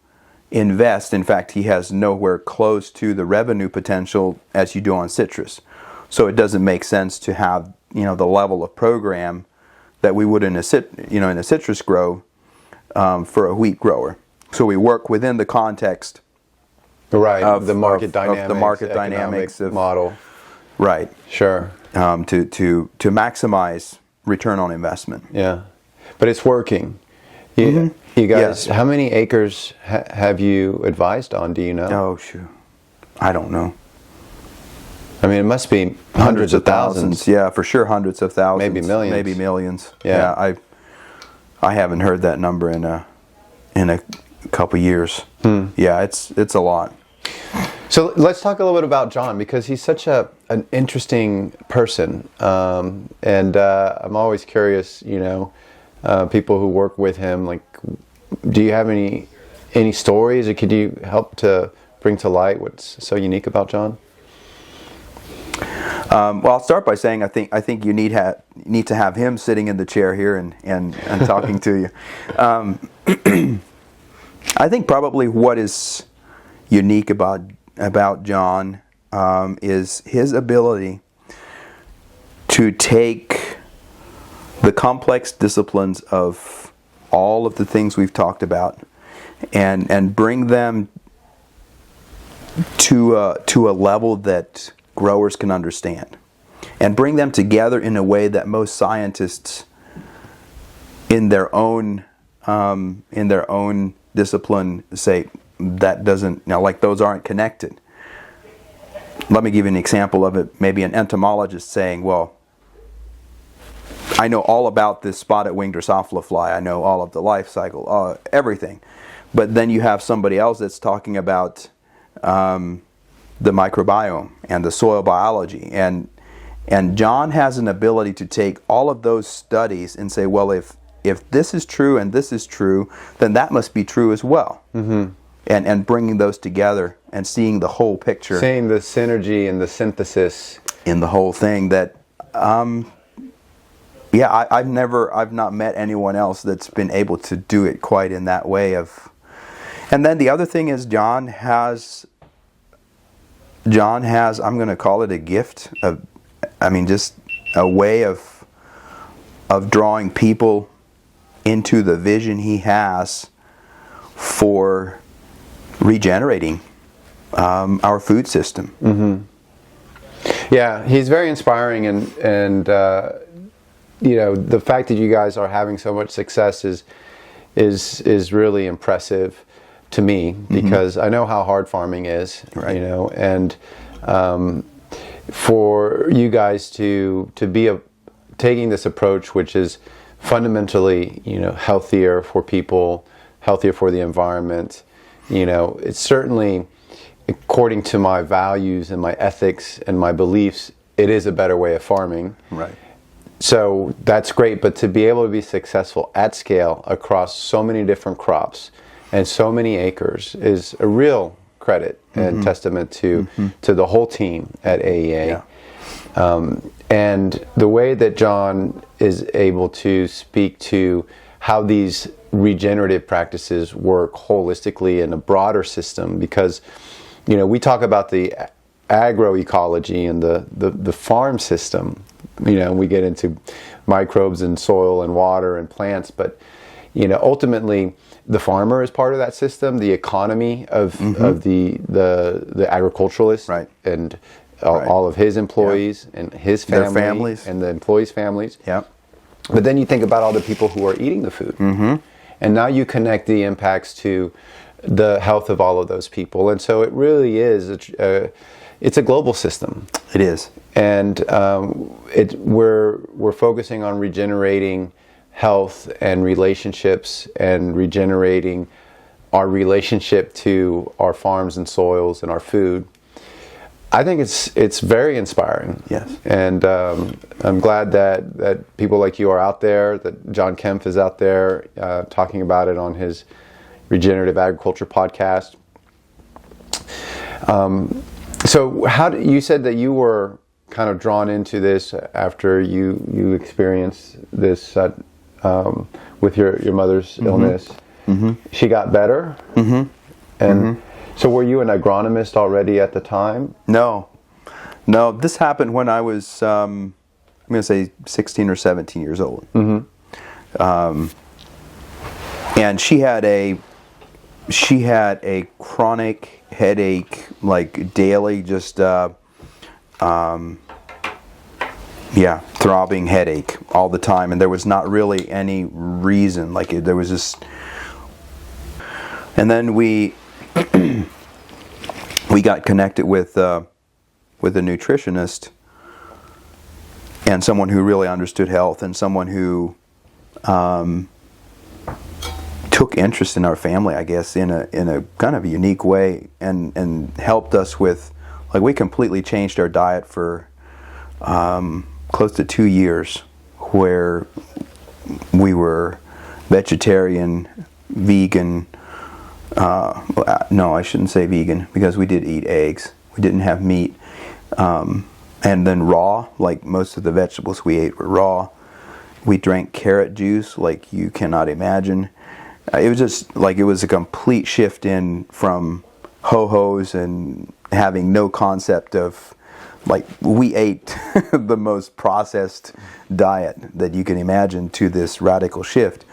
invest. In fact, he has nowhere close to the revenue potential as you do on citrus. So it doesn't make sense to have the level of program that we would in a citrus grow for a wheat grower. So we work within the context Of the market dynamics, of the market economic dynamics of model. Right. Sure. To maximize return on investment. Yeah, but it's working. You guys, Yes. how many acres have you advised on? Do you know? Oh shoot, I don't know. I mean, it must be hundreds of thousands. Yeah, for sure, hundreds of thousands. Maybe millions. Maybe millions. Yeah. I haven't heard that number in a couple years. Yeah, it's a lot. So let's talk a little bit about John, because he's such an interesting person, and I'm always curious. People who work with him. Like, do you have any stories, or could you help to bring to light what's so unique about John? Well, I'll start by saying I think you need to have him sitting in the chair here and talking to you. I think probably what is unique about John is his ability to take the complex disciplines of all of the things we've talked about and bring them to a level that growers can understand, and bring them together in a way that most scientists in their own discipline say that doesn't, like those aren't connected. Let me give you an example of it. Maybe an entomologist saying, well, I know all about this spotted winged Drosophila fly. I know all of the life cycle, everything. But then you have somebody else that's talking about the microbiome and the soil biology. And John has an ability to take all of those studies and say, well, if this is true and this is true, then that must be true as well. Mm-hmm. And bringing those together and seeing the whole picture. Seeing the synergy and the synthesis in the whole thing that, I've not met anyone else that's been able to do it quite in that way of. And then the other thing is John has, I'm going to call it a gift just a way of drawing people into the vision he has for regenerating our food system. Mm-hmm. Yeah, he's very inspiring, and the fact that you guys are having so much success is really impressive to me, because I know how hard farming is, right. And for you guys to be taking this approach, which is fundamentally, healthier for people, healthier for the environment, it's certainly, according to my values and my ethics and my beliefs, it is a better way of farming. Right. So that's great, but to be able to be successful at scale across so many different crops and so many acres is a real credit and testament to the whole team at AEA. Yeah. And the way that John is able to speak to how these regenerative practices work holistically in a broader system, because we talk about the agroecology and the farm system, we get into microbes and soil and water and plants, but ultimately the farmer is part of that system, the economy of the agriculturalist, Right. and all of his employees and his family, Their families. and the employees' families. Yeah. But then you think about all the people who are eating the food. And now you connect the impacts to the health of all of those people. And so it really is, it's a global system. It is. And we're focusing on regenerating health and relationships and regenerating our relationship to our farms and soils and our food. I think it's very inspiring. Yes. And I'm glad that people like you are out there, that John Kempf is out there talking about it on his Regenerative Agriculture podcast. So you said that you were kind of drawn into this after you experienced this with your mother's illness. She got better. And so were you an agronomist already at the time? No, this happened when I was, I'm going to say 16 or 17 years old. And she had a chronic headache, like daily, just, throbbing headache all the time. And there was not really any reason, there was just, and then we got connected with a nutritionist and someone who really understood health and someone who took interest in our family, I guess, in a kind of a unique way, and helped us with, we completely changed our diet for close to 2 years, where we were vegetarian, vegan. No, I shouldn't say vegan, because we did eat eggs. We didn't have meat. And then raw, like most of the vegetables we ate were raw. We drank carrot juice like you cannot imagine. It was just it was a complete shift from ho-hos and having no concept of, we ate the most processed diet that you can imagine, to this radical shift.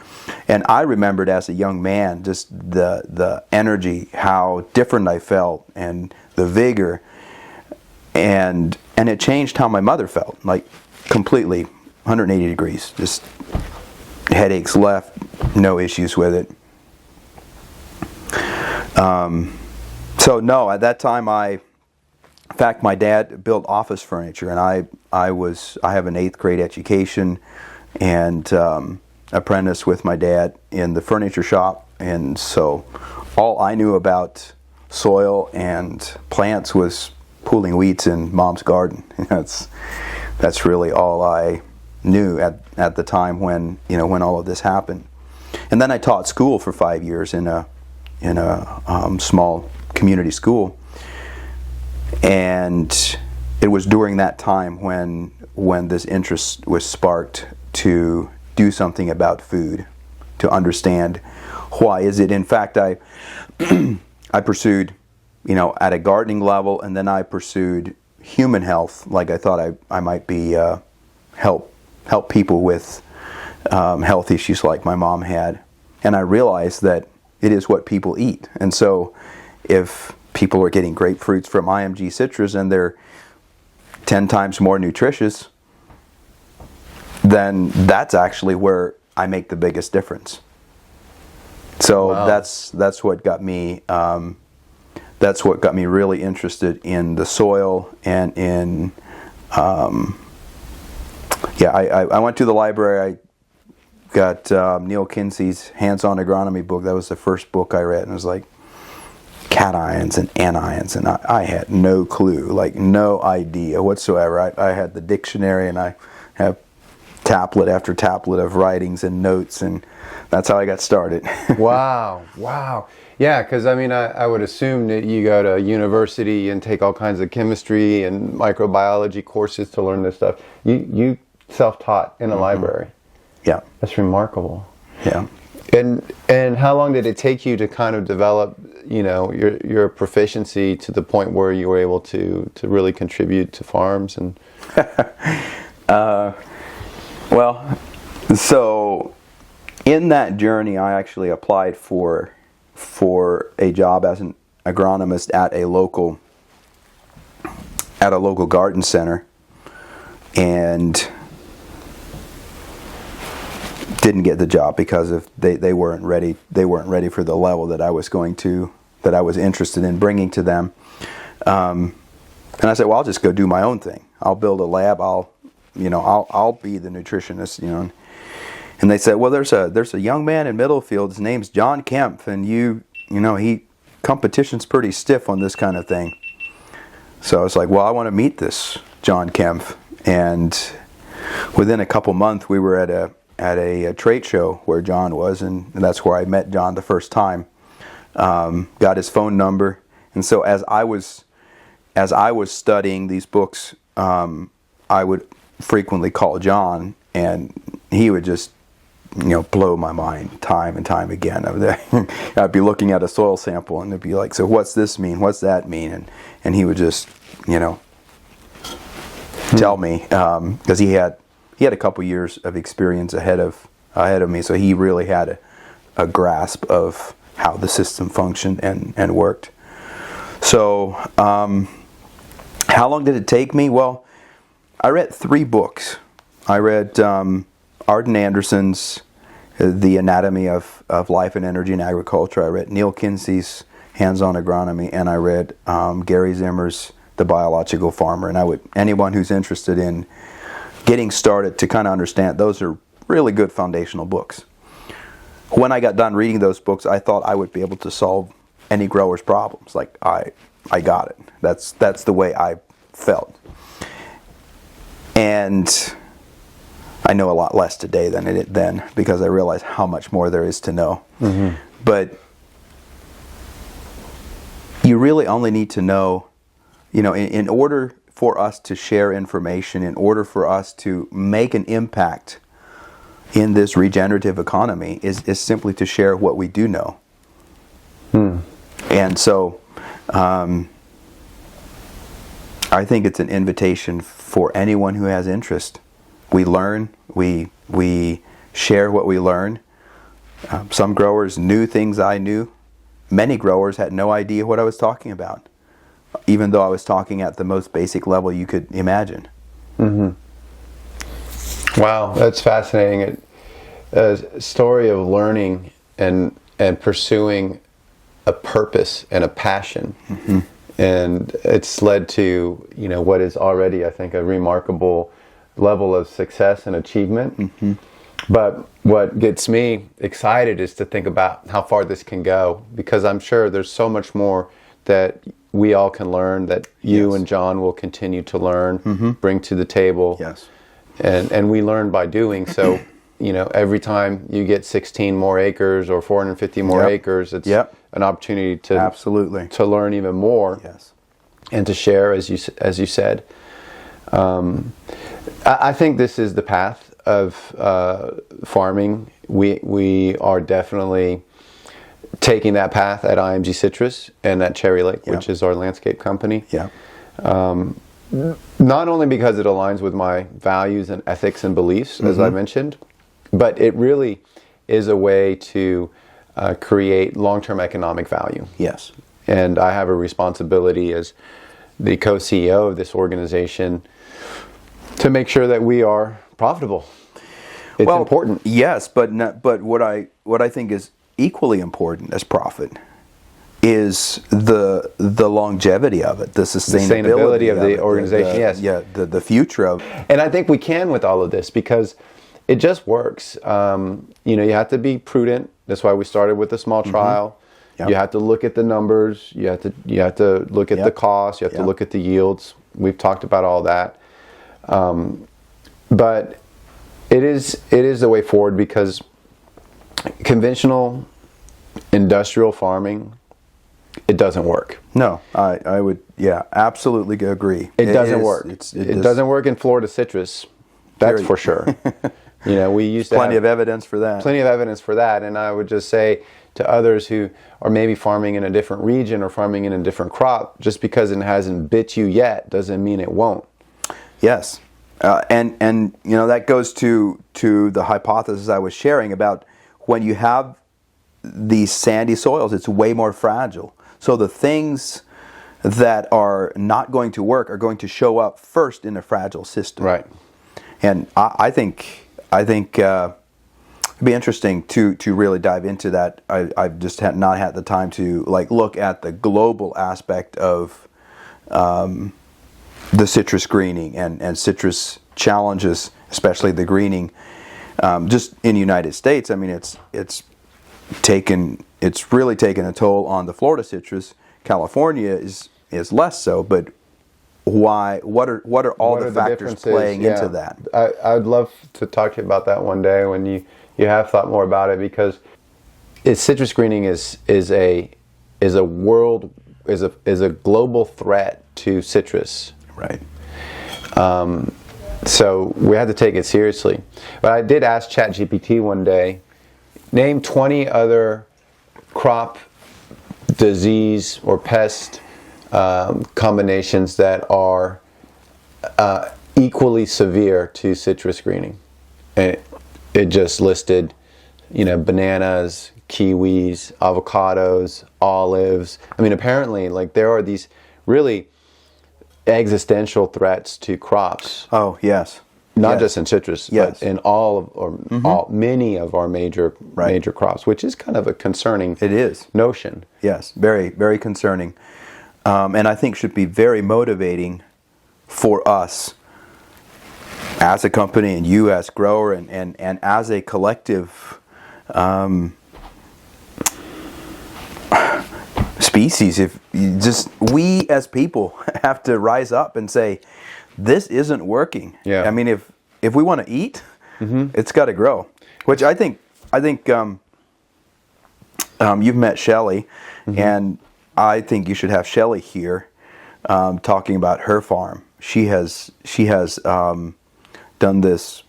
And I remembered as a young man just the energy, how different I felt, and the vigor, and it changed how my mother felt, completely 180 degrees. Just headaches left, no issues with it. So no, at that time in fact, my dad built office furniture, and I have an 8th grade education, and apprenticed with my dad in the furniture shop, and so all I knew about soil and plants was pulling weeds in Mom's garden. That's really all I knew at the time when all of this happened. And then I taught school for 5 years in a small community school, and it was during that time when this interest was sparked to do something about food, to understand why is it. In fact, I pursued, at a gardening level, and then I pursued human health. I thought I might be help people with health issues like my mom had, and I realized that it is what people eat. And so, if people are getting grapefruits from IMG Citrus and they're 10 times more nutritious, then that's actually where I make the biggest difference. So wow. that's what got me. That's what got me really interested in the soil and in. I went to the library. I got Neil Kinsey's Hands-On Agronomy book. That was the first book I read, and it was like cations and anions, and I had no clue, no idea whatsoever. I had the dictionary, and I have tablet after tablet of writings and notes, and that's how I got started. Wow. Yeah, because I would assume that you go to university and take all kinds of chemistry and microbiology courses to learn this stuff. You self-taught in a library. Yeah. That's remarkable. Yeah. And how long did it take you to kind of develop, your proficiency to the point where you were able to really contribute to farms and? Well, so in that journey, I actually applied for a job as an agronomist at a local garden center, and didn't get the job because of they weren't ready for the level that I was interested in bringing to them. And I said, well, I'll just go do my own thing. I'll build a lab. I'll be the nutritionist, And they said, well, there's a young man in Middlefield. His name's John Kempf, and competition's pretty stiff on this kind of thing. So I was like, well, I want to meet this John Kempf. And within a couple months, we were at a trade show where John was, and that's where I met John the first time. Got his phone number, and so as I was studying these books, I would frequently call John, and he would just blow my mind time and time again. I'd be looking at a soil sample, and it'd be like, so what's this mean? What's that mean? And he would just tell me, because he had a couple years of experience ahead of me, so he really had a grasp of how the system functioned and worked. So how long did it take me? Well, I read 3 books. I read Arden Anderson's The Anatomy of Life and Energy in Agriculture. I read Neil Kinsey's Hands-on Agronomy, and I read Gary Zimmer's The Biological Farmer. And anyone who's interested in getting started to kind of understand, those are really good foundational books. When I got done reading those books, I thought I would be able to solve any grower's problems. Like, I got it. That's the way I felt. And I know a lot less today than I did then, because I realize how much more there is to know. Mm-hmm. But you really only need to know, in order for us to share information, in order for us to make an impact in this regenerative economy, is simply to share what we do know. And so I think it's an invitation for anyone who has interest. We learn, we share what we learn. Some growers knew things I knew. Many growers had no idea what I was talking about, even though I was talking at the most basic level you could imagine. Mm-hmm. Wow, that's fascinating. A story of learning and pursuing a purpose and a passion. Mm-hmm. And it's led to, what is already, I think, a remarkable level of success and achievement. Mm-hmm. But what gets me excited is to think about how far this can go, because I'm sure there's so much more that we all can learn, that you and John will continue to learn, bring to the table. Yes. And we learn by doing. So, every time you get 16 more acres or 450 more acres, it's an opportunity to to learn even more. Yes. And to share, as you said. I think this is the path of farming. We are definitely taking that path at IMG Citrus and at Cherry Lake, which is our landscape company. Yeah. Not only because it aligns with my values and ethics and beliefs, as I mentioned, but it really is a way to create long-term economic value. Yes. And I have a responsibility as the co-CEO of this organization to make sure that we are profitable. It's important. Yes, but what I think is equally important as profit is the longevity of it, the sustainability of the organization. Yes, the future of it. And I think we can with all of this, because it just works. You have to be prudent. That's why we started with a small trial. Yep. You have to look at the numbers. You have to look at the costs. You have to look at the yields. We've talked about all that. But it is the way forward, because conventional industrial farming, it doesn't work. No, I would absolutely agree. It doesn't work. It doesn't work in Florida citrus. That's for sure. We used to plenty of evidence for that. Plenty of evidence for that, and I would just say to others who are maybe farming in a different region or farming in a different crop, just because it hasn't bit you yet doesn't mean it won't. Yes, and that goes to the hypothesis I was sharing about when you have these sandy soils, it's way more fragile. So the things that are not going to work are going to show up first in a fragile system. Right. And I think it'd be interesting to really dive into that. I've just not had the time to look at the global aspect of the citrus greening and citrus challenges, especially the greening. Just in the United States, I mean, it's really taken a toll on the Florida citrus. California is less so, but why? What are all the factors playing into that? I'd love to talk to you about that one day when you have thought more about it, because citrus greening is a global threat to citrus. Right. So we had to take it seriously. But I did ask ChatGPT one day, name 20 other crop disease or pest combinations that are equally severe to citrus greening. And it just listed, bananas, kiwis, avocados, olives. I mean, apparently, there are these really existential threats to crops. Oh, yes. Not Yes. just in citrus, Yes. but in many of our major crops, which is kind of a concerning notion. Yes, very, very concerning. And I think should be very motivating for us as a company and you as grower and as a collective species. If we as people have to rise up and say, this isn't working. Yeah. I mean, if we want to eat, it's got to grow. Which I think you've met Shelley, and I think you should have Shelley here talking about her farm. She has done this.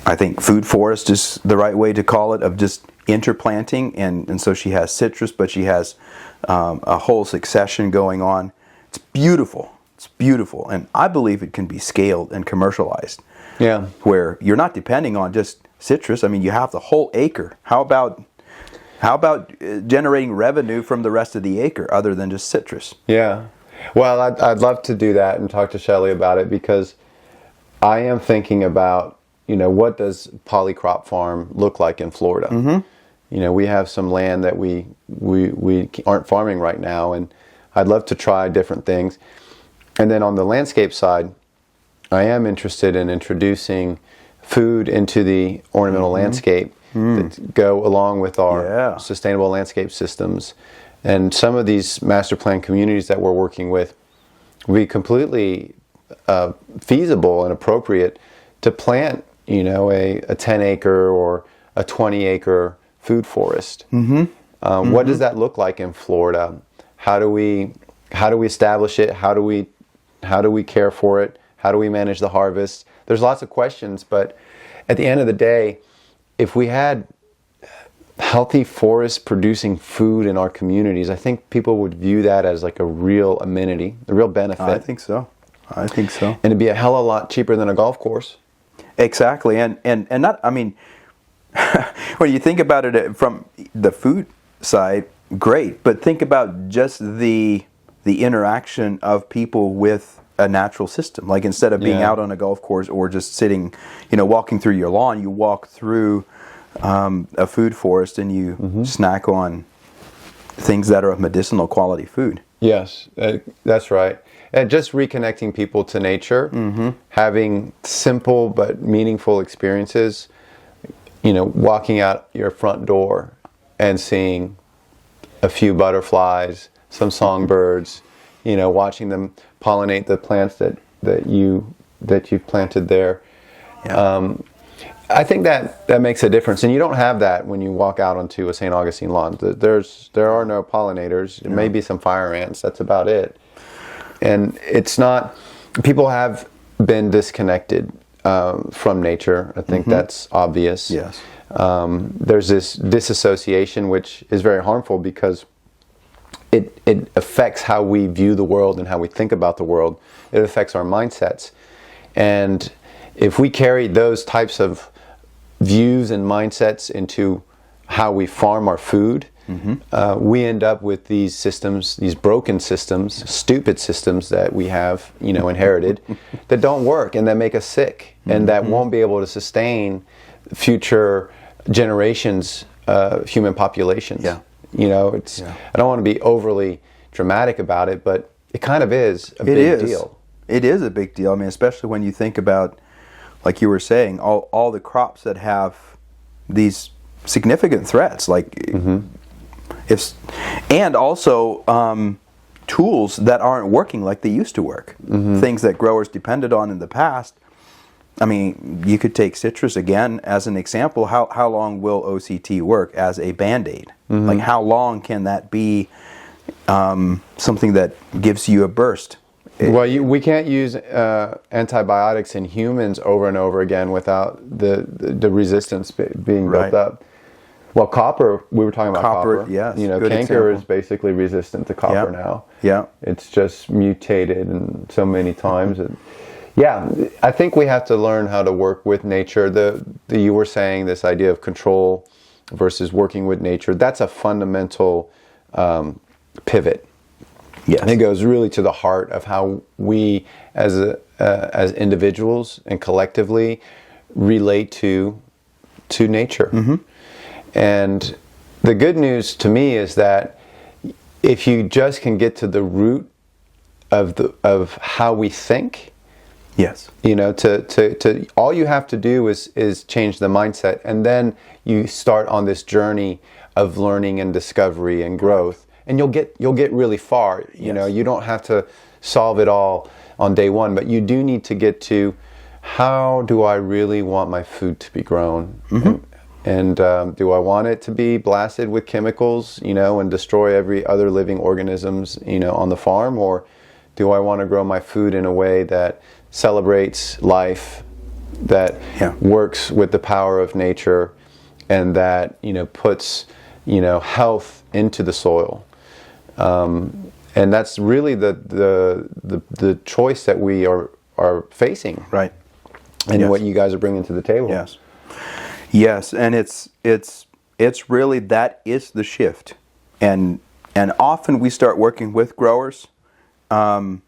I think food forest is the right way to call it, of just interplanting, and so she has citrus, but she has a whole succession going on. It's beautiful. It's beautiful, and I believe it can be scaled and commercialized. Yeah. Where you're not depending on just citrus. I mean, you have the whole acre. How about generating revenue from the rest of the acre other than just citrus? Yeah. Well, I'd love to do that and talk to Shelley about it, because I am thinking about, what does polycrop farm look like in Florida? We have some land that we aren't farming right now, and I'd love to try different things. And then on the landscape side, I am interested in introducing food into the ornamental landscape that go along with our sustainable landscape systems. And some of these master plan communities that we're working with will be completely feasible and appropriate to plant, a 10-acre or a 20-acre food forest. What does that look like in Florida? How do we establish it? How do we care for it? How do we manage the harvest? There's lots of questions, but at the end of the day, if we had healthy forests producing food in our communities, I think people would view that as like a real amenity, a real benefit. I think so. And it'd be a hell of a lot cheaper than a golf course. Exactly, and not. I mean, when you think about it from the food side, great. But think about just the interaction of people with a natural system. Like, instead of being out on a golf course or just sitting, walking through your lawn, you walk through a food forest and you snack on things that are of medicinal quality food. Yes, that's right. And just reconnecting people to nature, having simple but meaningful experiences, walking out your front door and seeing a few butterflies, some songbirds, watching them pollinate the plants that you've planted there. Yeah. I think that makes a difference, and you don't have that when you walk out onto a St. Augustine lawn. There are no pollinators. There may be some fire ants. That's about it. And it's not. People have been disconnected from nature. I think that's obvious. Yes. There's this disassociation, which is very harmful because it affects how we view the world and how we think about the world. It affects our mindsets. And if we carry those types of views and mindsets into how we farm our food, we end up with these systems, these broken systems, stupid systems that we have, inherited, that don't work and that make us sick, and that won't be able to sustain future generations, human populations. Yeah. I don't want to be overly dramatic about it, but it kind of is a big deal. It is a big deal. I mean, especially when you think about, like you were saying, all the crops that have these significant threats, like and also tools that aren't working like they used to work. Things that growers depended on in the past. I mean, you could take citrus again as an example. How long will OCT work as a Band-Aid? Like, how long can that be something that gives you a burst? We can't use antibiotics in humans over and over again without the resistance being built up. Well, copper, we were talking about copper. Yes, canker example. is basically resistant to copper now. Yeah. It's just mutated and so many times. I think we have to learn how to work with nature. You were saying this idea of control versus working with nature. That's a fundamental pivot. Yes. And it goes really to the heart of how we, as individuals and collectively, relate to nature. And the good news to me is that if you just can get to the root of how we think, yes, to all you have to do is change the mindset, and then you start on this journey of learning and discovery and growth, and you'll get really far. You don't have to solve it all on day one, but you do need to get to, how do I really want my food to be grown? And do I want it to be blasted with chemicals, and destroy every other living organisms, on the farm? Or do I want to grow my food in a way that celebrates life, that works with the power of nature, and that, puts, health into the soil? And that's really the choice that we are facing. Right. And what you guys are bringing to the table. Yes, and it's really, that is the shift, and often we start working with growers. Well,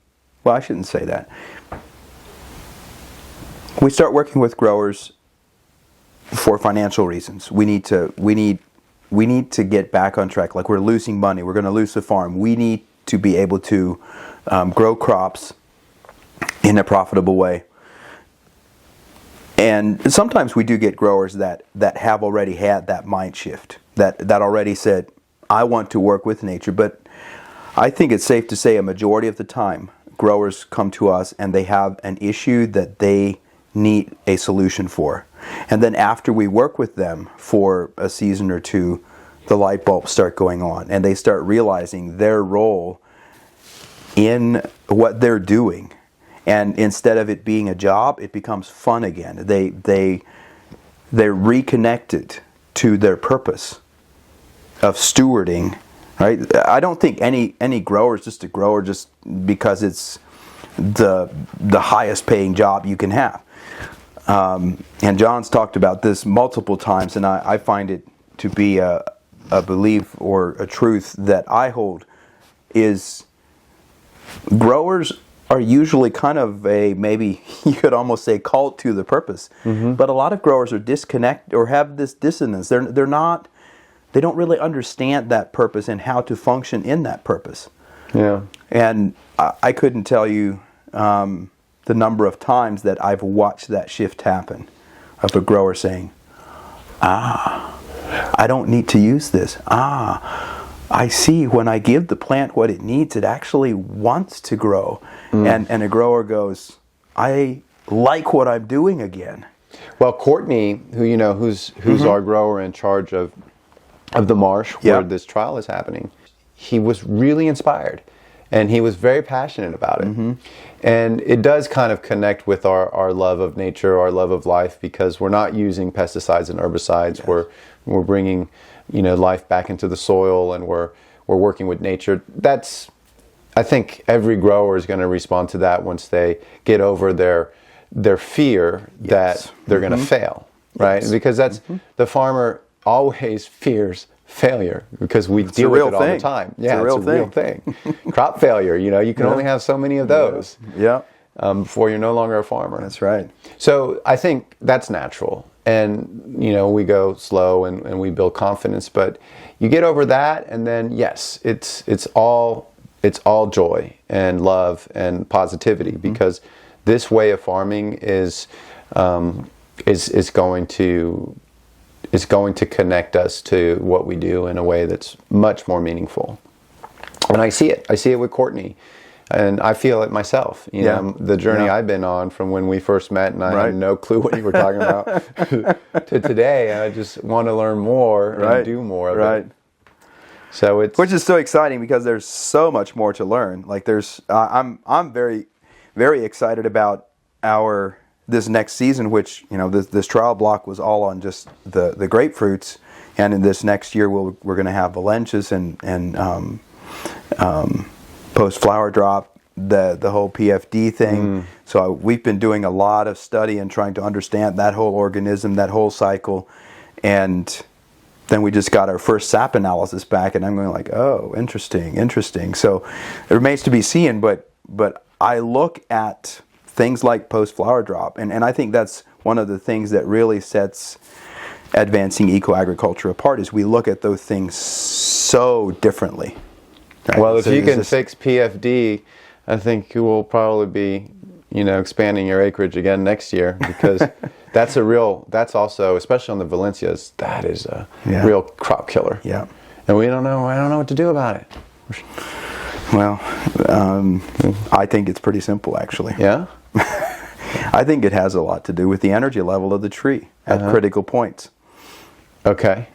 I shouldn't say that. We start working with growers for financial reasons. We need to get back on track. Like, we're losing money. We're going to lose the farm. We need to be able to grow crops in a profitable way. And sometimes we do get growers that have already had that mind shift, that already said, I want to work with nature. But I think it's safe to say a majority of the time, growers come to us and they have an issue that they need a solution for. And then after we work with them for a season or two, the light bulbs start going on, and they start realizing their role in what they're doing. And instead of it being a job, it becomes fun again. They're reconnected to their purpose of stewarding, right? I don't think any grower is just a grower just because it's the highest paying job you can have. And John's talked about this multiple times, and I find it to be a belief or a truth that I hold, is growers are usually kind of maybe you could almost say cult to the purpose. But a lot of growers are disconnected or have this dissonance. They don't really understand that purpose and how to function in that purpose. Yeah. And I couldn't tell you the number of times that I've watched that shift happen, of a grower saying, I don't need to use this. I see, when I give the plant what it needs, it actually wants to grow. And a grower goes, I like what I'm doing again. Well, Courtney, who's our grower in charge of the marsh where this trial is happening, he was really inspired, and he was very passionate about it. And it does kind of connect with our love of nature, our love of life, because we're not using pesticides and herbicides. We're bringing life back into the soil, and we're working with nature. I think every grower is going to respond to that once they get over their fear that they're going to fail. right? Yes. Because that's the farmer always fears failure because we deal with it all the time. Yeah, it's a real thing. Crop failure, you can only have so many of those. Yeah. Before you're no longer a farmer. That's right. So I think that's natural. And, we go slow and we build confidence, but you get over that and then yes, it's all joy and love and positivity because this way of farming is going to connect us to what we do in a way that's much more meaningful. And I see it with Courtney. And I feel it myself, the journey I've been on from when we first met and I had no clue what you were talking about to today. And I just want to learn more and do more of it. So which is so exciting because there's so much more to learn. Like I'm very, very excited about this next season, which, this trial block was all on just the grapefruits. And in this next year, we're going to have Valencias and post-flower drop, the whole PFD thing. So we've been doing a lot of study and trying to understand that whole organism, that whole cycle. And then we just got our first sap analysis back, and I'm going like, oh, interesting. So it remains to be seen, but I look at things like post-flower drop, and I think that's one of the things that really sets advancing eco-agriculture apart is we look at those things so differently. Right? Well, if you can fix PFD, I think you will probably be, expanding your acreage again next year because that's also, especially on the Valencias, that is a real crop killer. Yeah. And I don't know what to do about it. Well, I think it's pretty simple, actually. Yeah? I think it has a lot to do with the energy level of the tree at critical points. Okay.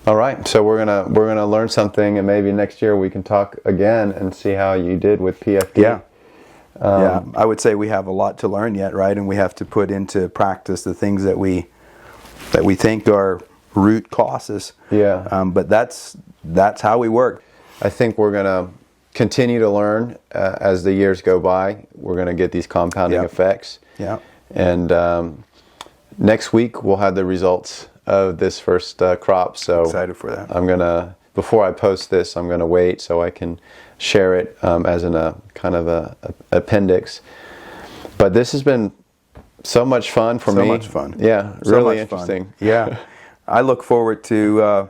All right, so we're gonna learn something, and maybe next year we can talk again and see how you did with PFD. Yeah, I would say we have a lot to learn yet, right? And we have to put into practice the things that we think are root causes. Yeah. But that's how we work. I think we're gonna continue to learn as the years go by. We're gonna get these compounding effects. Yeah. And next week we'll have the results of this first crop. So excited for that. Before I post this, I'm gonna wait so I can share it as a kind of a appendix. But this has been so much fun for me. So much fun. Yeah, so really much interesting. Fun. Yeah, I look forward to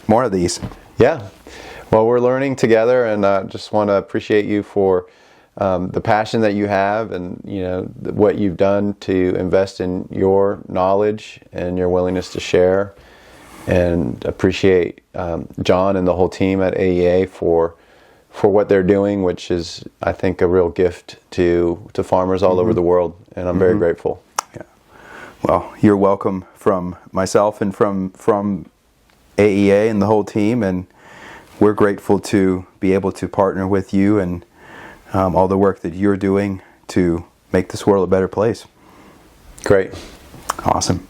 more of these. Yeah. Well, we're learning together, and I just want to appreciate you for the passion that you have and what you've done to invest in your knowledge and your willingness to share, and appreciate John and the whole team at AEA for what they're doing, which is, I think, a real gift to farmers all over the world, and I'm very grateful. Yeah. Well, you're welcome from myself and from AEA and the whole team, and we're grateful to be able to partner with you and all the work that you're doing to make this world a better place. Great. Awesome.